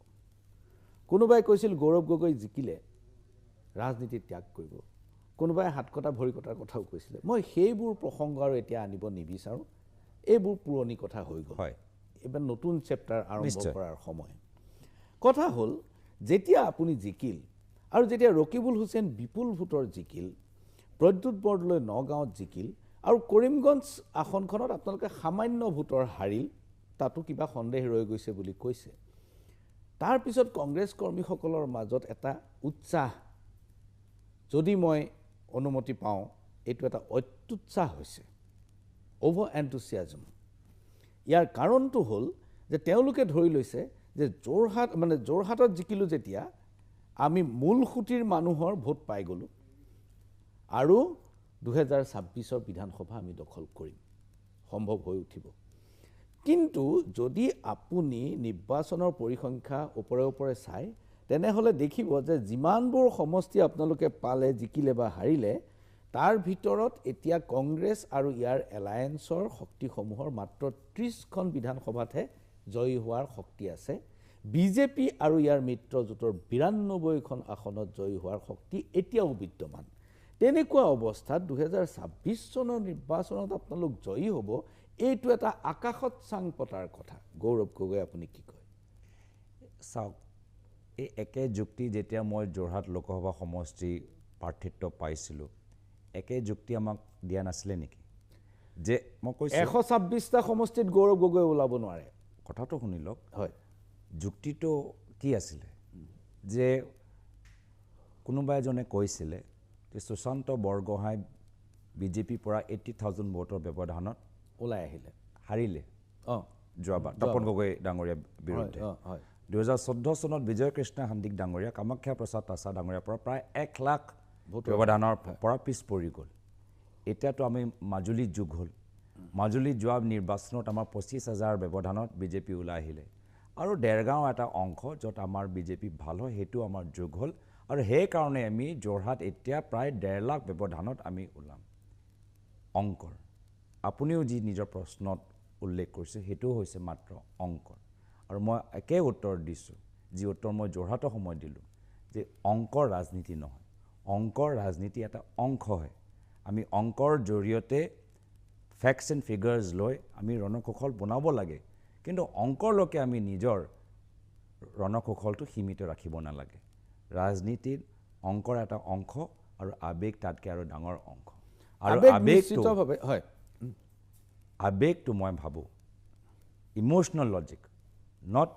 কোনোবাই কৈছিল গৌৰৱ গগৈ জিকিলে ৰাজনীতি ত্যাগ কৰিব। কোনোবাই হাত কটা ভৰি কটাৰ কথাও কৈছিলে। মই সেইবোৰ প্ৰসংগ আৰু এতিয়া আনিব নিবিচাৰোঁ। এইবোৰ পুৰণি কথা হৈ গ'ল। হয়, এইবাৰ নতুন চেপ্টাৰ আৰম্ভ কৰাৰ সময়। কথা হ'ল, যেতিয়া আপুনি জিকিল আৰু যেতিয়া ৰকিবুল হুছেইন বিপুল ভোটৰ জিকিল, প্ৰদ্যুৎ বৰদলৈ নগাঁৱত জিকিল আৰু কৰিমগঞ্জ আসনখনত আপোনালোকে সামান্য ভোটৰ হাৰিল, তাতো কিবা সন্দেহ ৰৈ গৈছে বুলি কৈছে। তাৰপিছত কংগ্ৰেছ কৰ্মীসকলৰ মাজত এটা উৎসাহ, যদি মই অনুমতি পাওঁ এইটো এটা অত্যুৎসাহ হৈছে, অভাৰ এনথুছিয়াজম। ইয়াৰ কাৰণটো হ'ল যে তেওঁলোকে ধৰি লৈছে যে যোৰহাটত জিকিলোঁ যেতিয়া আমি মূল সুঁতিৰ মানুহৰ ভোট পাই গ'লোঁ আৰু 2026 বিধানসভা আমি দখল কৰিম, সম্ভৱ হৈ উঠিব। কিন্তু যদি আপুনি নিৰ্বাচনৰ পৰিসংখ্যা ওপৰে ওপৰে চায়, তেনেহ'লে দেখিব যে যিমানবোৰ সমষ্টি আপোনালোকে পালে, জিকিলে বা হাৰিলে, তাৰ ভিতৰত এতিয়া কংগ্ৰেছ আৰু ইয়াৰ এলায়েন্সৰ শক্তিসমূহৰ মাত্ৰ 30খন বিধানসভাতহে জয়ী হোৱাৰ শক্তি আছে। বিজেপি আৰু ইয়াৰ মিত্ৰজোঁটৰ 92খন আসনত জয়ী হোৱাৰ শক্তি এতিয়াও বিদ্যমান। তেনেকুৱা অৱস্থাত 2026 চনৰ নিৰ্বাচনত আপোনালোক জয়ী হ'ব, এইটো এটা আকাশত চাং পতাৰ কথা। গৌৰৱ গগৈ, আপুনি কি কয়? চাওক, এই একে যুক্তি যেতিয়া মই যোৰহাট লোকসভা সমষ্টি প্ৰাৰ্থিত্ব পাইছিলোঁ, একে যুক্তি আমাক দিয়া নাছিলে নেকি? যে মই কৈছোঁ 126টা সমষ্টিত গৌৰৱ গগৈ ওলাব নোৱাৰে। কথাটো শুনি লওক। হয়, যুক্তিটো কি আছিলে? যে কোনোবা এজনে কৈছিলে যে সুশান্ত বৰগোহাঁই বিজেপিৰ পৰা 80,000 ভোটৰ ব্যৱধানত ওলাই আহিলে, হাৰিলে অঁ যোৱাবাৰ তপন গগৈ ডাঙৰীয়াৰ বিৰুদ্ধে। 2014 চনত বিজয় কৃষ্ণ হাণ্ডিক ডাঙৰীয়া কামাখ্যা প্ৰসাদ তাছা ডাঙৰীয়াৰ পৰা প্ৰায় 1 লাখ ব্যৱধানৰ পৰা পিছ পৰি গ'ল। এতিয়াতো আমি মাজুলীত যোগ হ'ল। মাজুলীত যোৱা নিৰ্বাচনত আমাৰ 25,000 ব্যৱধানত বিজেপি ওলাই আহিলে, আৰু দেৰগাঁও এটা অংশ য'ত আমাৰ বিজেপি ভাল হয়, সেইটো আমাৰ যোগ হ'ল। আৰু সেইকাৰণে আমি যোৰহাট এতিয়া প্ৰায় 1.5 লাখ ব্যৱধানত আমি ওলাম। অংকৰ আপুনিও যি নিজৰ প্ৰশ্নত উল্লেখ কৰিছে, সেইটোও হৈছে মাত্ৰ অংকৰ। আৰু মই একে উত্তৰ দিছোঁ, যি উত্তৰ মই যোৰহাটৰ সময়ত দিলোঁ, যে অংকৰ ৰাজনীতি নহয়, অংকৰ ৰাজনীতি এটা অংশ হয়। আমি অংকৰ জৰিয়তে ফেক্টছ এণ্ড ফিগাৰ্ছ লৈ আমি ৰণকৌশল বনাব লাগে, কিন্তু অংকৰলৈকে আমি নিজৰ ৰণকৌশলটো সীমিত ৰাখিব নালাগে ৰাজনীতিৰ অংকৰ এটা অংশ আৰু আবেগ তাতকৈ আৰু ডাঙৰ অংশ আৰু নিশ্চিতভাৱে হয় আবেগটো মই ভাবোঁ emotional logic not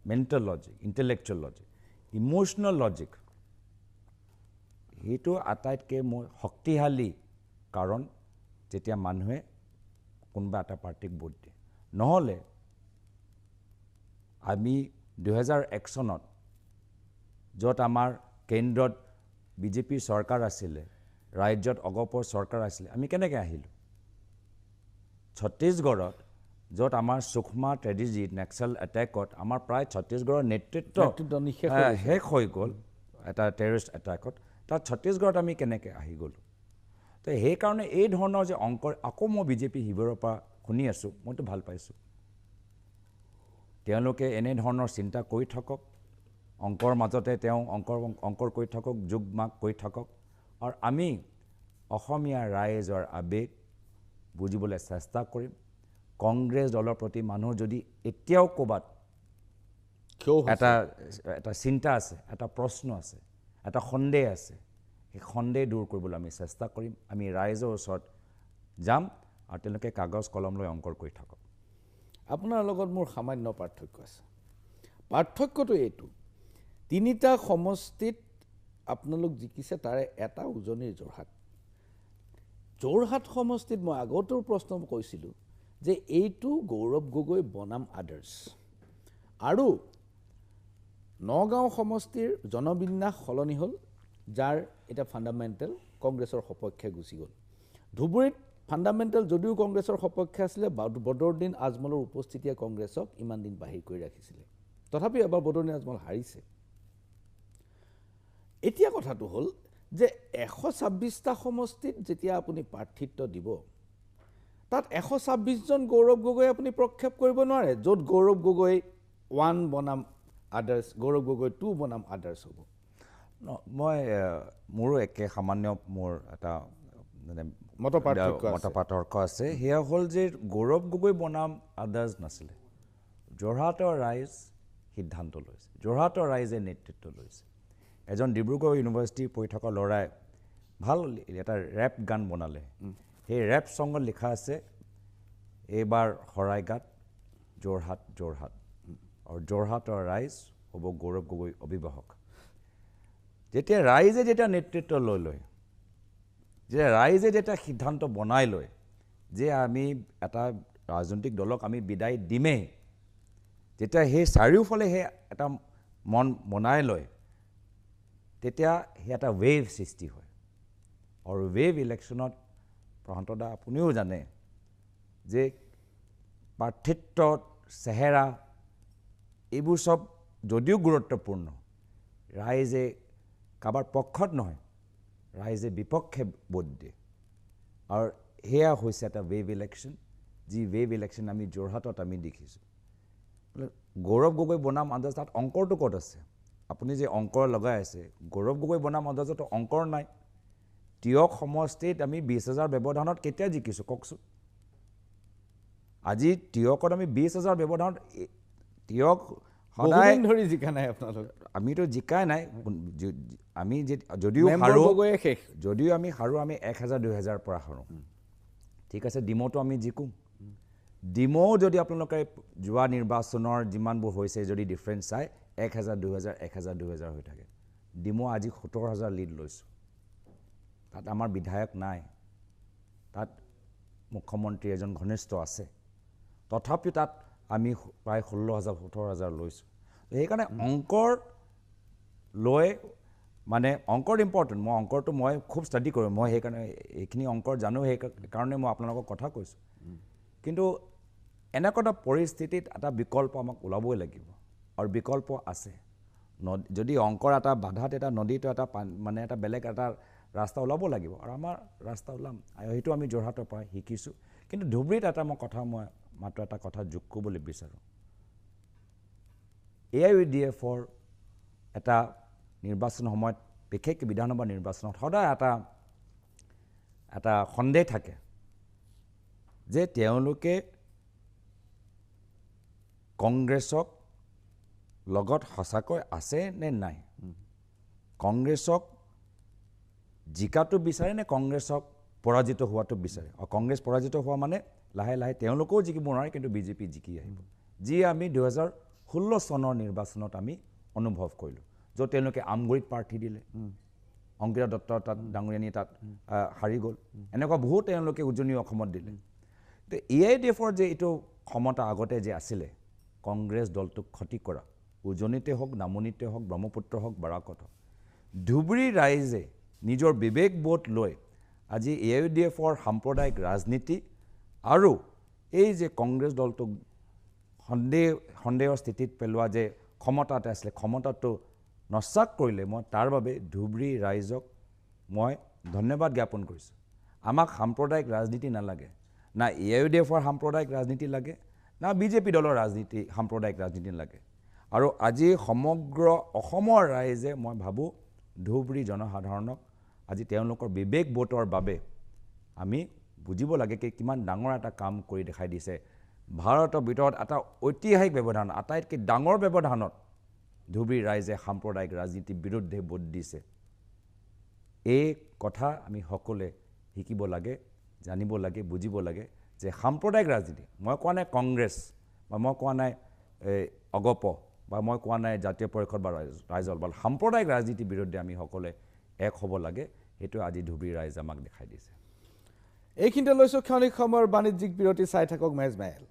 mental logic intellectual logic emotional logic সেইটো আটাইতকৈ মোৰ শক্তিশালী কাৰণ যেতিয়া মানুহে কোনোবা এটা পাৰ্টিক ভোট দিয়ে নহ'লে আমি 2001 চনত য'ত আমাৰ কেন্দ্ৰত বিজেপি চৰকাৰ আছিলে ৰাজ্যত অগপৰ চৰকাৰ আছিলে আমি কেনেকৈ আহিলোঁ ছত্তীশগড়ত য'ত আমাৰ সুখমা ট্ৰেজেডি নেক্সাল এটেকত আমাৰ প্ৰায় ছত্তীশগড়ৰ নেতৃত্ব শেষ হৈ গ'ল এটা টেৰৰিষ্ট এটেকত তাত ছত্তীশগড়ত আমি কেনেকৈ আহি গ'লোঁ তো সেইকাৰণে এই ধৰণৰ যে অংকৰ আকৌ মই বিজেপি শিবিৰৰ পৰা শুনি আছোঁ মইতো ভাল পাইছোঁ তেওঁলোকে এনেধৰণৰ চিন্তা কৰি থাকক অংকৰ মাজতে তেওঁ অংকৰ কৰি থাকক যোগ মাগ কৰি থাকক আৰু আমি অসমীয়া ৰাইজৰ আবেগ বুজিবলৈ চেষ্টা কৰিম কংগ্ৰেছ দলৰ প্ৰতি মানুহ যদি এতিয়াও ক'ৰবাত এটা চিন্তা আছে এটা প্ৰশ্ন আছে এটা সন্দেহ আছে সেই সন্দেহ দূৰ কৰিবলৈ আমি চেষ্টা কৰিম আমি ৰাইজৰ ওচৰত যাম আৰু তেওঁলোকে কাগজ কলম লৈ অংকৰ কৰি থাকক আপোনাৰ লগত মোৰ সামান্য পাৰ্থক্য আছে পাৰ্থক্যটো এইটো তিনিটা সমষ্টিত আপোনালোক জিকিছে তাৰে এটা উজনিৰ যোৰহাট সমষ্টিত মই আগতেও প্ৰশ্ন কৈছিলোঁ যে এইটো গৌৰৱ গগৈ বনাম আদাৰ্ছ আৰু নগাঁও সমষ্টিৰ জনবিন্যাস সলনি হ'ল যাৰ এটা ফাণ্ডামেণ্টেল কংগ্ৰেছৰ সপক্ষে গুচি গ'ল ধুবুৰীত ফাণ্ডামেণ্টেল যদিও কংগ্ৰেছৰ সপক্ষে আছিলে বদৰুদ্দিন আজমলৰ উপস্থিতিয়ে কংগ্ৰেছক ইমান দিন বাহিৰ কৰি ৰাখিছিলে তথাপি এবাৰ বদৰুদ্দিন আজমল হাৰিছে এতিয়া কথাটো হ'ল যে 126টা সমষ্টিত যেতিয়া আপুনি প্ৰাৰ্থিত্ব দিব তাত 126জন গৌৰৱ গগৈ আপুনি প্ৰক্ষেপ কৰিব নোৱাৰে য'ত গৌৰৱ গগৈ 1 বনাম আদাৰ্ছ গৌৰৱ গগৈ 2 বনাম আদাৰ্ছ হ'ব মই মোৰো একে সামান্য মোৰ এটা মানে মতপাৰ্থক্য আছে সেয়া হ'ল যে গৌৰৱ গগৈ বনাম আদাৰ্ছ নাছিলে যোৰহাটৰ ৰাইজ সিদ্ধান্ত লৈছে যোৰহাটৰ ৰাইজে নেতৃত্ব লৈছে এজন ডিব্ৰুগড় ইউনিভাৰ্চিটি পঢ়ি থকা ল'ৰাই ভাল এটা ৰেপ গান বনালে সেই ৰেপ ছঙত লিখা আছে এইবাৰ শৰাইঘাট যোৰহাট আৰু যোৰহাটৰ ৰাইজ হ'ব গৌৰৱ গগৈ অভিভাৱক যেতিয়া ৰাইজে যেতিয়া নেতৃত্ব লৈ লয় যে ৰাইজে যেতিয়া সিদ্ধান্ত বনাই লয় যে আমি এটা ৰাজনৈতিক দলক আমি বিদায় দিমেই যেতিয়া সেই চাৰিওফালে সেই এটা মন বনাই লয় তেতিয়া সেই এটা ৱেভ সৃষ্টি হয় আৰু ৱেভ ইলেকশ্যনত প্ৰশান্তদা আপুনিও জানে যে প্ৰাৰ্থিত্বত চেহেৰা এইবোৰ চব যদিও গুৰুত্বপূৰ্ণ ৰাইজে কাৰোবাৰ পক্ষত নহয় ৰাইজে বিপক্ষে ভোট দিয়ে আৰু সেয়া হৈছে এটা ৱেভ ইলেকশ্যন যি ৱেভ ইলেকশ্যন আমি যোৰহাটত আমি দেখিছোঁ গৌৰৱ গগৈ বনাম আন্দাজ তাত অংকৰটো ক'ত আছে আপুনি যে অংকৰ লগাই আছে গৌৰৱ গগৈ বনাম আন্দাজতো অংকৰ নাই তিয়ক সমষ্টিত আমি 20,000 ব্যৱধানত কেতিয়া জিকিছোঁ কওকচোন আজি তিয়কত আমি 20,000 ব্যৱধানত তিয়ক সদায় ধৰি জিকা নাই আপোনালোক আমিতো জিকাই নাই আমি যদিও আমি হাৰোঁ আমি 1,000 2,000 পৰা হাৰোঁ ঠিক আছে ডিমৌতো আমি জিকোঁ ডিমৌ যদি আপোনালোকে যোৱা নিৰ্বাচনৰ যিমানবোৰ হৈছে যদি ডিফাৰেঞ্চ চাই 1,000 2,000 1,000 2,000 হৈ থাকে ডিমৌ আজি 70,000 লিড লৈছোঁ তাত আমাৰ বিধায়ক নাই তাত মুখ্যমন্ত্ৰী এজন ঘনিষ্ঠ আছে তথাপিও তাত আমি প্ৰায় 16,000 17,000 লৈছোঁ সেইকাৰণে অংকৰ লৈ মানে অংকৰ ইম্পৰ্টেণ্ট মই অংকৰটো মই খুব ষ্টাডি কৰোঁ মই সেইকাৰণে এইখিনি অংকৰ জানো সেইকাৰণে মই আপোনালোকক কথা কৈছোঁ কিন্তু এনেকুৱা এটা পৰিস্থিতিত এটা বিকল্প আমাক ওলাবই লাগিব আৰু বিকল্প আছে যদি অংকৰ এটা বাধাত এটা নদীটো এটা মানে এটা বেলেগ এটা ৰাস্তা ওলাব লাগিব আৰু আমাৰ ৰাস্তা ওলাম সেইটো আমি যোৰহাটৰ পৰা শিকিছোঁ কিন্তু ধুবুৰীত এটা মই মাত্ৰ এটা কথা যোগ কৰিবলৈ বিচাৰোঁ AIUDFৰ এটা নিৰ্বাচন সময়ত বিশেষকৈ বিধানসভা নিৰ্বাচনত সদায় এটা সন্দেহ থাকে যে তেওঁলোকে কংগ্ৰেছক লগত সঁচাকৈ আছে নে নাই কংগ্ৰেছক জিকাটো বিচাৰে নে কংগ্ৰেছক পৰাজিত হোৱাটো বিচাৰে আৰু কংগ্ৰেছ পৰাজিত হোৱা মানে লাহে লাহে তেওঁলোকেও জিকিব নোৱাৰে কিন্তু বিজেপি জিকি আহিব যি আমি 2016 চনৰ নিৰ্বাচনত আমি অনুভৱ কৰিলোঁ য'ত তেওঁলোকে আমগুৰিত প্ৰাৰ্থী দিলে অংকিতা দত্ত তাত ডাঙৰীয়ানী তাত হাৰি গ'ল এনেকুৱা বহুত তেওঁলোকে উজনি অসমত দিলে তো AIDFৰ যে এইটো ক্ষমতা আগতে যে আছিলে কংগ্ৰেছ দলটোক ক্ষতি কৰা উজনিতে হওক নামনিতে হওক ব্ৰহ্মপুত্ৰ হওক বাৰাকত হওক ধুবুৰী ৰাইজে নিজৰ বিবেকবোধ লৈ আজি AIDFৰ সাম্প্ৰদায়িক ৰাজনীতি আৰু এই যে কংগ্ৰেছ দলটোক সন্দেহৰ স্থিতিত পেলোৱা যে ক্ষমতা এটা আছিলে ক্ষমতাটো নস্যাৎ কৰিলে মই তাৰ বাবে ধুবুৰী ৰাইজক মই ধন্যবাদ জ্ঞাপন কৰিছোঁ আমাক সাম্প্ৰদায়িক ৰাজনীতি নালাগে না AIDFৰ সাম্প্ৰদায়িক ৰাজনীতি লাগে না বিজেপি দলৰ ৰাজনীতি সাম্প্ৰদায়িক ৰাজনীতি লাগে আৰু আজি সমগ্ৰ অসমৰ ৰাইজে মই ভাবোঁ ধুবুৰী জনসাধাৰণক আজি তেওঁলোকৰ বিবেকবোধৰ বাবে আমি বুজিব লাগে কি কিমান ডাঙৰ এটা কাম কৰি দেখাই দিছে ভাৰতৰ ভিতৰত এটা ঐতিহাসিক ব্যৱধান আটাইতকৈ ডাঙৰ ব্যৱধানত ধুবুৰী ৰাইজে সাম্প্ৰদায়িক ৰাজনীতিৰ বিৰুদ্ধে ভোট দিছে এই কথা আমি সকলোৱে শিকিব লাগে জানিব লাগে বুজিব লাগে যে সাম্প্ৰদায়িক ৰাজনীতি মই কোৱা নাই কংগ্ৰেছ বা মই কোৱা নাই অগপ বা মই কোৱা নাই জাতীয় পৰিষদ বা ৰাইজল বা সাম্প্ৰদায়িক ৰাজনীতিৰ বিৰুদ্ধে আমি সকলোৱে এক হ'ব লাগে সেইটো আজি ধুবুৰী ৰাইজে আমাক দেখাই দিছে এইখিনিতে লৈছোঁ ক্ষণিক সময়ৰ বাণিজ্যিক বিৰতি চাই থাকক মেজমেল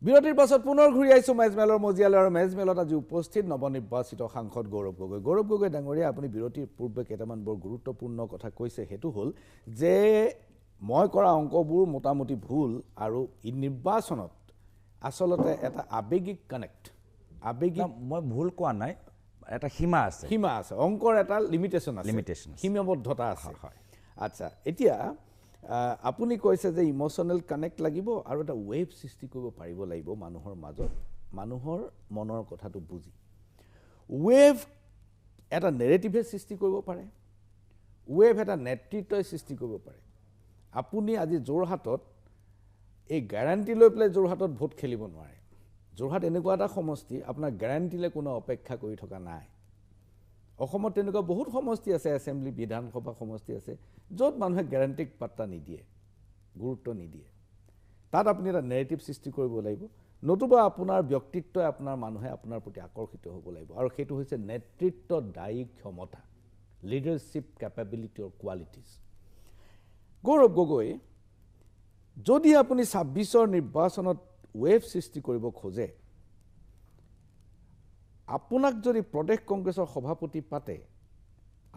বিৰতিৰ পাছত পুনৰ ঘূৰি আহিছোঁ মেজমেলৰ মজিয়ালৈ আৰু মেজমেলত আজি উপস্থিত নৱনিৰ্বাচিত সাংসদ গৌৰৱ গগৈ ডাঙৰীয়া আপুনি বিৰতিৰ পূৰ্বে কেইটামান বৰ গুৰুত্বপূৰ্ণ কথা কৈছে সেইটো হ'ল যে মই কৰা অংকবোৰ মোটামুটি ভুল আৰু এই নিৰ্বাচনত আচলতে এটা আৱেগিক কানেক্ট আৱেগিক মই ভুল কোৱা নাই এটা সীমা আছে অংকৰ এটা লিমিটেশ্যন সীমাবদ্ধতা আছে হয় আচ্ছা এতিয়া আপুনি কৈছে যে ইমোশ্যনেল কানেক্ট লাগিব আৰু এটা ৱেভ সৃষ্টি কৰিব পাৰিব লাগিব মানুহৰ মাজত মানুহৰ মনৰ কথাটো বুজি ৱেভ এটা নেৰেটিভে সৃষ্টি কৰিব পাৰে ৱেভ এটা নেতৃত্বই সৃষ্টি কৰিব পাৰে আপুনি আজি যোৰহাটত এই গ্যাৰাণ্টি লৈ পেলাই যোৰহাটত ভোট খেলিব নোৱাৰে যোৰহাট এনেকুৱা এটা সমষ্টি আপোনাৰ গ্যাৰাণ্টিলৈ কোনো অপেক্ষা কৰি থকা নাই অসমত তেনেকুৱা বহুত সমষ্টি আছে এছেম্বলি বিধানসভা সমষ্টি আছে য'ত মানুহে গ্যাৰাণ্টিক পাত্তা নিদিয়ে গুৰুত্ব নিদিয়ে তাত আপুনি এটা নেৰেটিভ সৃষ্টি কৰিব লাগিব নতুবা আপোনাৰ ব্যক্তিত্বই আপোনাৰ মানুহে আপোনাৰ প্ৰতি আকৰ্ষিত হ'ব লাগিব আৰু সেইটো হৈছে নেতৃত্বদায়ী ক্ষমতা লিডাৰশ্বিপ কেপেবিলিটি অৰ কোৱালিটিজ গৌৰৱ গগৈ যদি আপুনি ২৬ৰ নিৰ্বাচনত ৱেভ সৃষ্টি কৰিব খোজে আপোনাক যদি প্ৰদেশ কংগ্ৰেছৰ সভাপতি পাতে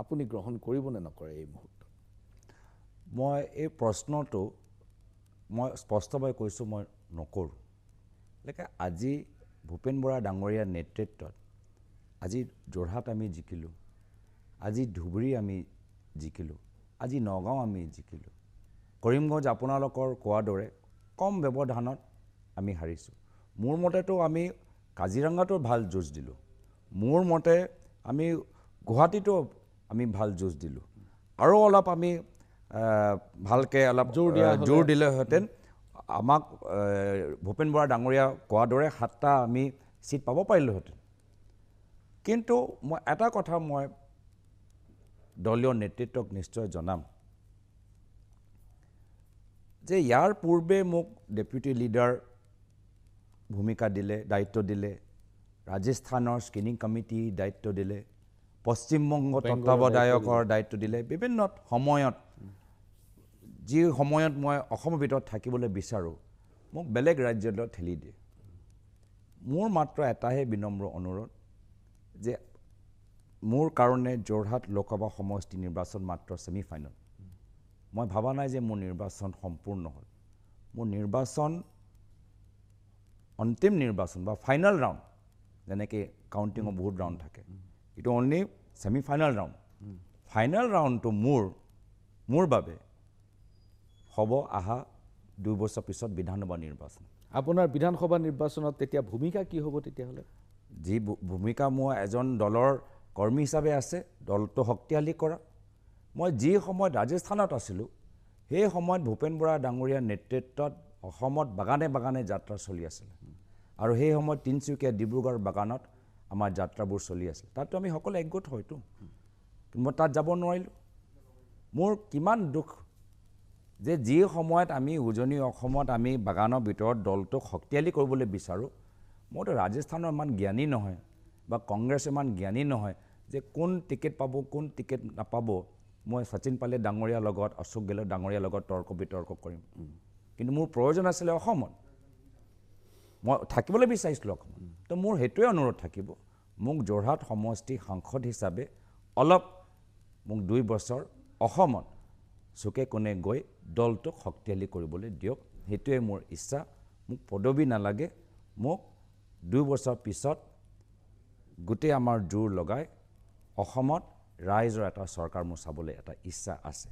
আপুনি গ্ৰহণ কৰিব নে নকৰে এই মুহূৰ্তত মই এই প্ৰশ্নটো মই স্পষ্টভাৱে কৈছোঁ মই নকৰোঁ লেকে আজি ভূপেন বৰা ডাঙৰীয়াৰ নেতৃত্বত আজি যোৰহাট আমি জিকিলোঁ আজি ধুবুৰী আমি জিকিলোঁ আজি নগাঁও আমি জিকিলোঁ কৰিমগঞ্জ আপোনালোকৰ কোৱাৰ দৰে কম ব্যৱধানত আমি হাৰিছোঁ মোৰ মতেতো আমি কাজিৰঙাতো ভাল যুঁজ দিলোঁ মোৰ মতে আমি গুৱাহাটীতো আমি ভাল যুঁজ দিলোঁ আৰু অলপ আমি ভালকৈ অলপ জোৰ দিলেহেঁতেন আমাক ভূপেন বৰা ডাঙৰীয়া কোৱাৰ দৰে 7টা আমি চিট পাব পাৰিলোহেঁতেন কিন্তু মই এটা কথা মই দলীয় নেতৃত্বক নিশ্চয় জনাম যে ইয়াৰ পূৰ্বে মোক ডেপুটি লিডাৰ ভূমিকা দিলে দায়িত্ব দিলে ৰাজস্থানৰ স্ক্ৰিনিং কমিটি দায়িত্ব দিলে পশ্চিমবংগ তত্ত্বাৱধায়কৰ দায়িত্ব দিলে বিভিন্ন সময়ত যি সময়ত মই অসমৰ ভিতৰত থাকিবলৈ বিচাৰোঁ মোক বেলেগ ৰাজ্যলৈ ঠেলি দিয়ে মোৰ মাত্ৰ এটাহে বিনম্ৰ অনুৰোধ যে মোৰ কাৰণে যোৰহাট লোকসভা সমষ্টি নিৰ্বাচন মাত্ৰ ছেমিফাইনেল মই ভাবা নাই যে মোৰ নিৰ্বাচন সম্পূৰ্ণ হ'ল মোৰ নিৰ্বাচন অন্তিম নিৰ্বাচন বা ফাইনেল ৰাউণ্ড যেনেকৈ কাউণ্টিঙৰ বহুত ৰাউণ্ড থাকে এইটো অনলি ছেমিফাইনেল ৰাউণ্ড ফাইনেল ৰাউণ্ডটো মোৰ বাবে হ'ব অহা 2 বছৰ পিছত বিধানসভা নিৰ্বাচন আপোনাৰ বিধানসভা নিৰ্বাচনত তেতিয়া ভূমিকা কি হ'ব তেতিয়াহ'লে যি ভূমিকা মোৰ এজন দলৰ কৰ্মী হিচাপে আছে দলটো শক্তিশালী কৰা মই যি সময়ত ৰাজস্থানত আছিলোঁ সেই সময়ত ভূপেন বৰা ডাঙৰীয়াৰ নেতৃত্বত অসমত বাগানে বাগানে যাত্ৰা চলি আছিলে আৰু সেই সময়ত তিনিচুকীয়া ডিব্ৰুগড় বাগানত আমাৰ যাত্ৰাবোৰ চলি আছিল তাততো আমি সকলো একগোট হয়তো কিন্তু মই তাত যাব নোৱাৰিলোঁ মোৰ কিমান দুখ যে যি সময়ত আমি উজনি অসমত আমি বাগানৰ ভিতৰত দলটোক শক্তিশালী কৰিবলৈ বিচাৰোঁ মইতো ৰাজস্থানৰ ইমান জ্ঞানী নহয় বা কংগ্ৰেছ ইমান জ্ঞানী নহয় যে কোন টিকেট পাব কোন টিকেট নাপাব মই শচীন পাইলট ডাঙৰীয়াৰ লগত অশোক গেহলট ডাঙৰীয়াৰ লগত তৰ্ক বিতৰ্ক কৰিম কিন্তু মোৰ প্ৰয়োজন আছিলে অসমত মই থাকিবলৈ বিচাৰিছিলোঁ অসমত তো মোৰ সেইটোৱে অনুৰোধ থাকিব মোক যোৰহাট সমষ্টি সাংসদ হিচাপে অলপ মোক 2 বছৰ অসমত চুকে কোণে গৈ দলটোক শক্তিশালী কৰিবলৈ দিয়ক সেইটোৱে মোৰ ইচ্ছা মোক পদবী নালাগে মোক 2 বছৰ পিছত গোটেই আমাৰ জোৰ লগাই অসমত ৰাইজৰ এটা চৰকাৰ মোৰ চাবলৈ এটা ইচ্ছা আছে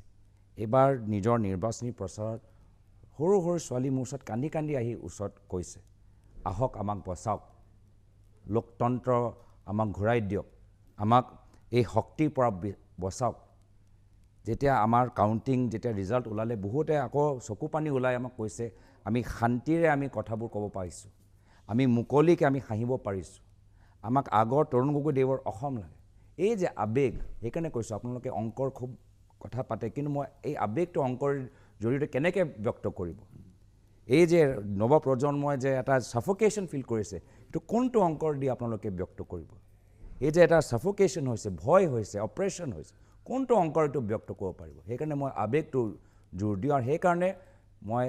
এইবাৰ নিজৰ নিৰ্বাচনী প্ৰচাৰত সৰু সৰু ছোৱালী মোৰ ওচৰত কান্দি কান্দি আহি ওচৰত কৈছে আহক আমাক বচাওক লোকতন্ত্ৰ আমাক ঘূৰাই দিয়ক আমাক এই শক্তিৰ পৰা বচাওক যেতিয়া আমাৰ কাউণ্টিং যেতিয়া ৰিজাল্ট ওলালে বহুতে আকৌ চকু পানী ওলাই আমাক কৈছে আমি শান্তিৰে আমি কথাবোৰ ক'ব পাৰিছোঁ আমি মুকলিকে আমি হাঁহিব পাৰিছোঁ আমাক আগৰ তৰুণ গগৈদেৱৰ অসম লাগে এই যে আৱেগ সেইকাৰণে কৈছোঁ আপোনালোকে অংকৰ খুব কথা পাতে কিন্তু মই এই আৱেগটো অংকৰ জৰিয়তে কেনেকৈ ব্যক্ত কৰিব এই যে নৱপ্ৰজন্মই যে এটা ছাফোকেশ্যন ফিল কৰিছে এইটো কোনটো অংকৰ দি আপোনালোকে ব্যক্ত কৰিব এই যে এটা ছাফোকেশ্যন হৈছে ভয় হৈছে অপাৰেশ্যন হৈছে কোনটো অংকৰ এইটো ব্যক্ত কৰিব পাৰিব সেইকাৰণে মই আৱেগটো জোৰ দিওঁ আৰু সেইকাৰণে মই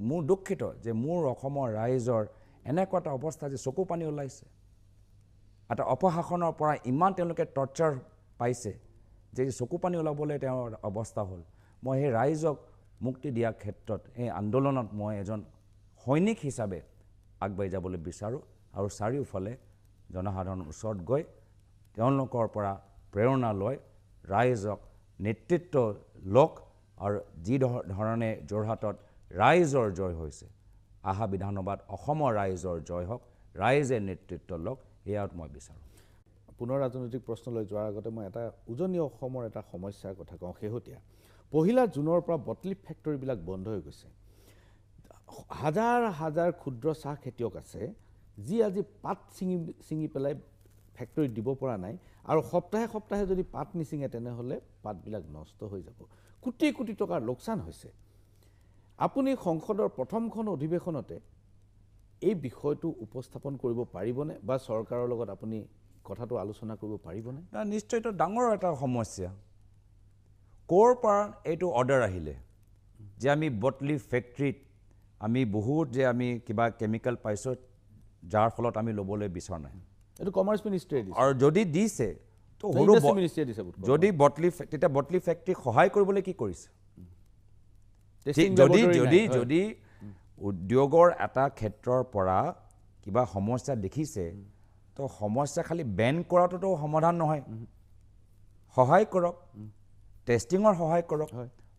মোৰ দুখিত যে মোৰ অসমৰ ৰাইজৰ এনেকুৱা এটা অৱস্থা যে চকু পানী ওলাইছে এটা অপশাসনৰ পৰা ইমান তেওঁলোকে টৰ্চাৰ পাইছে যে চকু পানী ওলাবলৈ তেওঁৰ অৱস্থা হ'ল মই সেই ৰাইজক মুক্তি দিয়াৰ ক্ষেত্ৰত এই আন্দোলনত মই এজন সৈনিক হিচাপে আগবাঢ়ি যাবলৈ বিচাৰোঁ আৰু চাৰিওফালে জনসাধাৰণৰ ওচৰত গৈ তেওঁলোকৰ পৰা প্ৰেৰণা লৈ ৰাইজক নেতৃত্ব লওক আৰু যি ধৰণে যোৰহাটত ৰাইজৰ জয় হৈছে আহা বিধানসভাত অসমৰ ৰাইজৰ জয় হওক ৰাইজে নেতৃত্ব লওক এয়াত মই বিচাৰোঁ পুনৰ ৰাজনৈতিক প্ৰশ্নলৈ যোৱাৰ আগতে মই এটা উজনি অসমৰ এটা সমস্যাৰ কথা কওঁ শেহতীয়া 1 জুনৰ পৰা বটলিপ ফেক্টৰীবিলাক বন্ধ হৈ গৈছে হাজাৰ হাজাৰ ক্ষুদ্ৰ চাহ খেতিয়ক আছে যি আজি পাত ছিঙি পেলাই ফেক্টৰীত দিব পৰা নাই আৰু সপ্তাহে সপ্তাহে যদি পাত নিছিঙে তেনেহ'লে পাতবিলাক নষ্ট হৈ যাব কোটি কোটি টকাৰ লোকচান হৈছে আপুনি সংসদৰ প্ৰথমখন অধিৱেশনতে এই বিষয়টো উপস্থাপন কৰিব পাৰিবনে বা চৰকাৰৰ লগত আপুনি কথাটো আলোচনা কৰিব পাৰিবনে নিশ্চয় এইটো ডাঙৰ এটা সমস্যা ক'ৰ পৰা এইটো অৰ্ডাৰ আহিলে যে আমি বটলি ফেক্টৰীত আমি বহুত যে আমি কিবা কেমিকেল পাইছোঁ যাৰ ফলত আমি ল'বলৈ বিচৰা নাই এইটো কমাৰ্চ মিনিষ্ট্ৰীয়ে দিছে আৰু যদি দিছে তো মিনিষ্ট্ৰীয়ে দিছে যদি তেতিয়া বটলি ফেক্টৰীক সহায় কৰিবলৈ কি কৰিছে যদি উদ্যোগৰ এটা ক্ষেত্ৰৰ পৰা কিবা সমস্যা দেখিছে তো সমস্যা খালি বেন কৰাটোতো সমাধান নহয় সহায় কৰক টেষ্টিঙৰ সহায় কৰক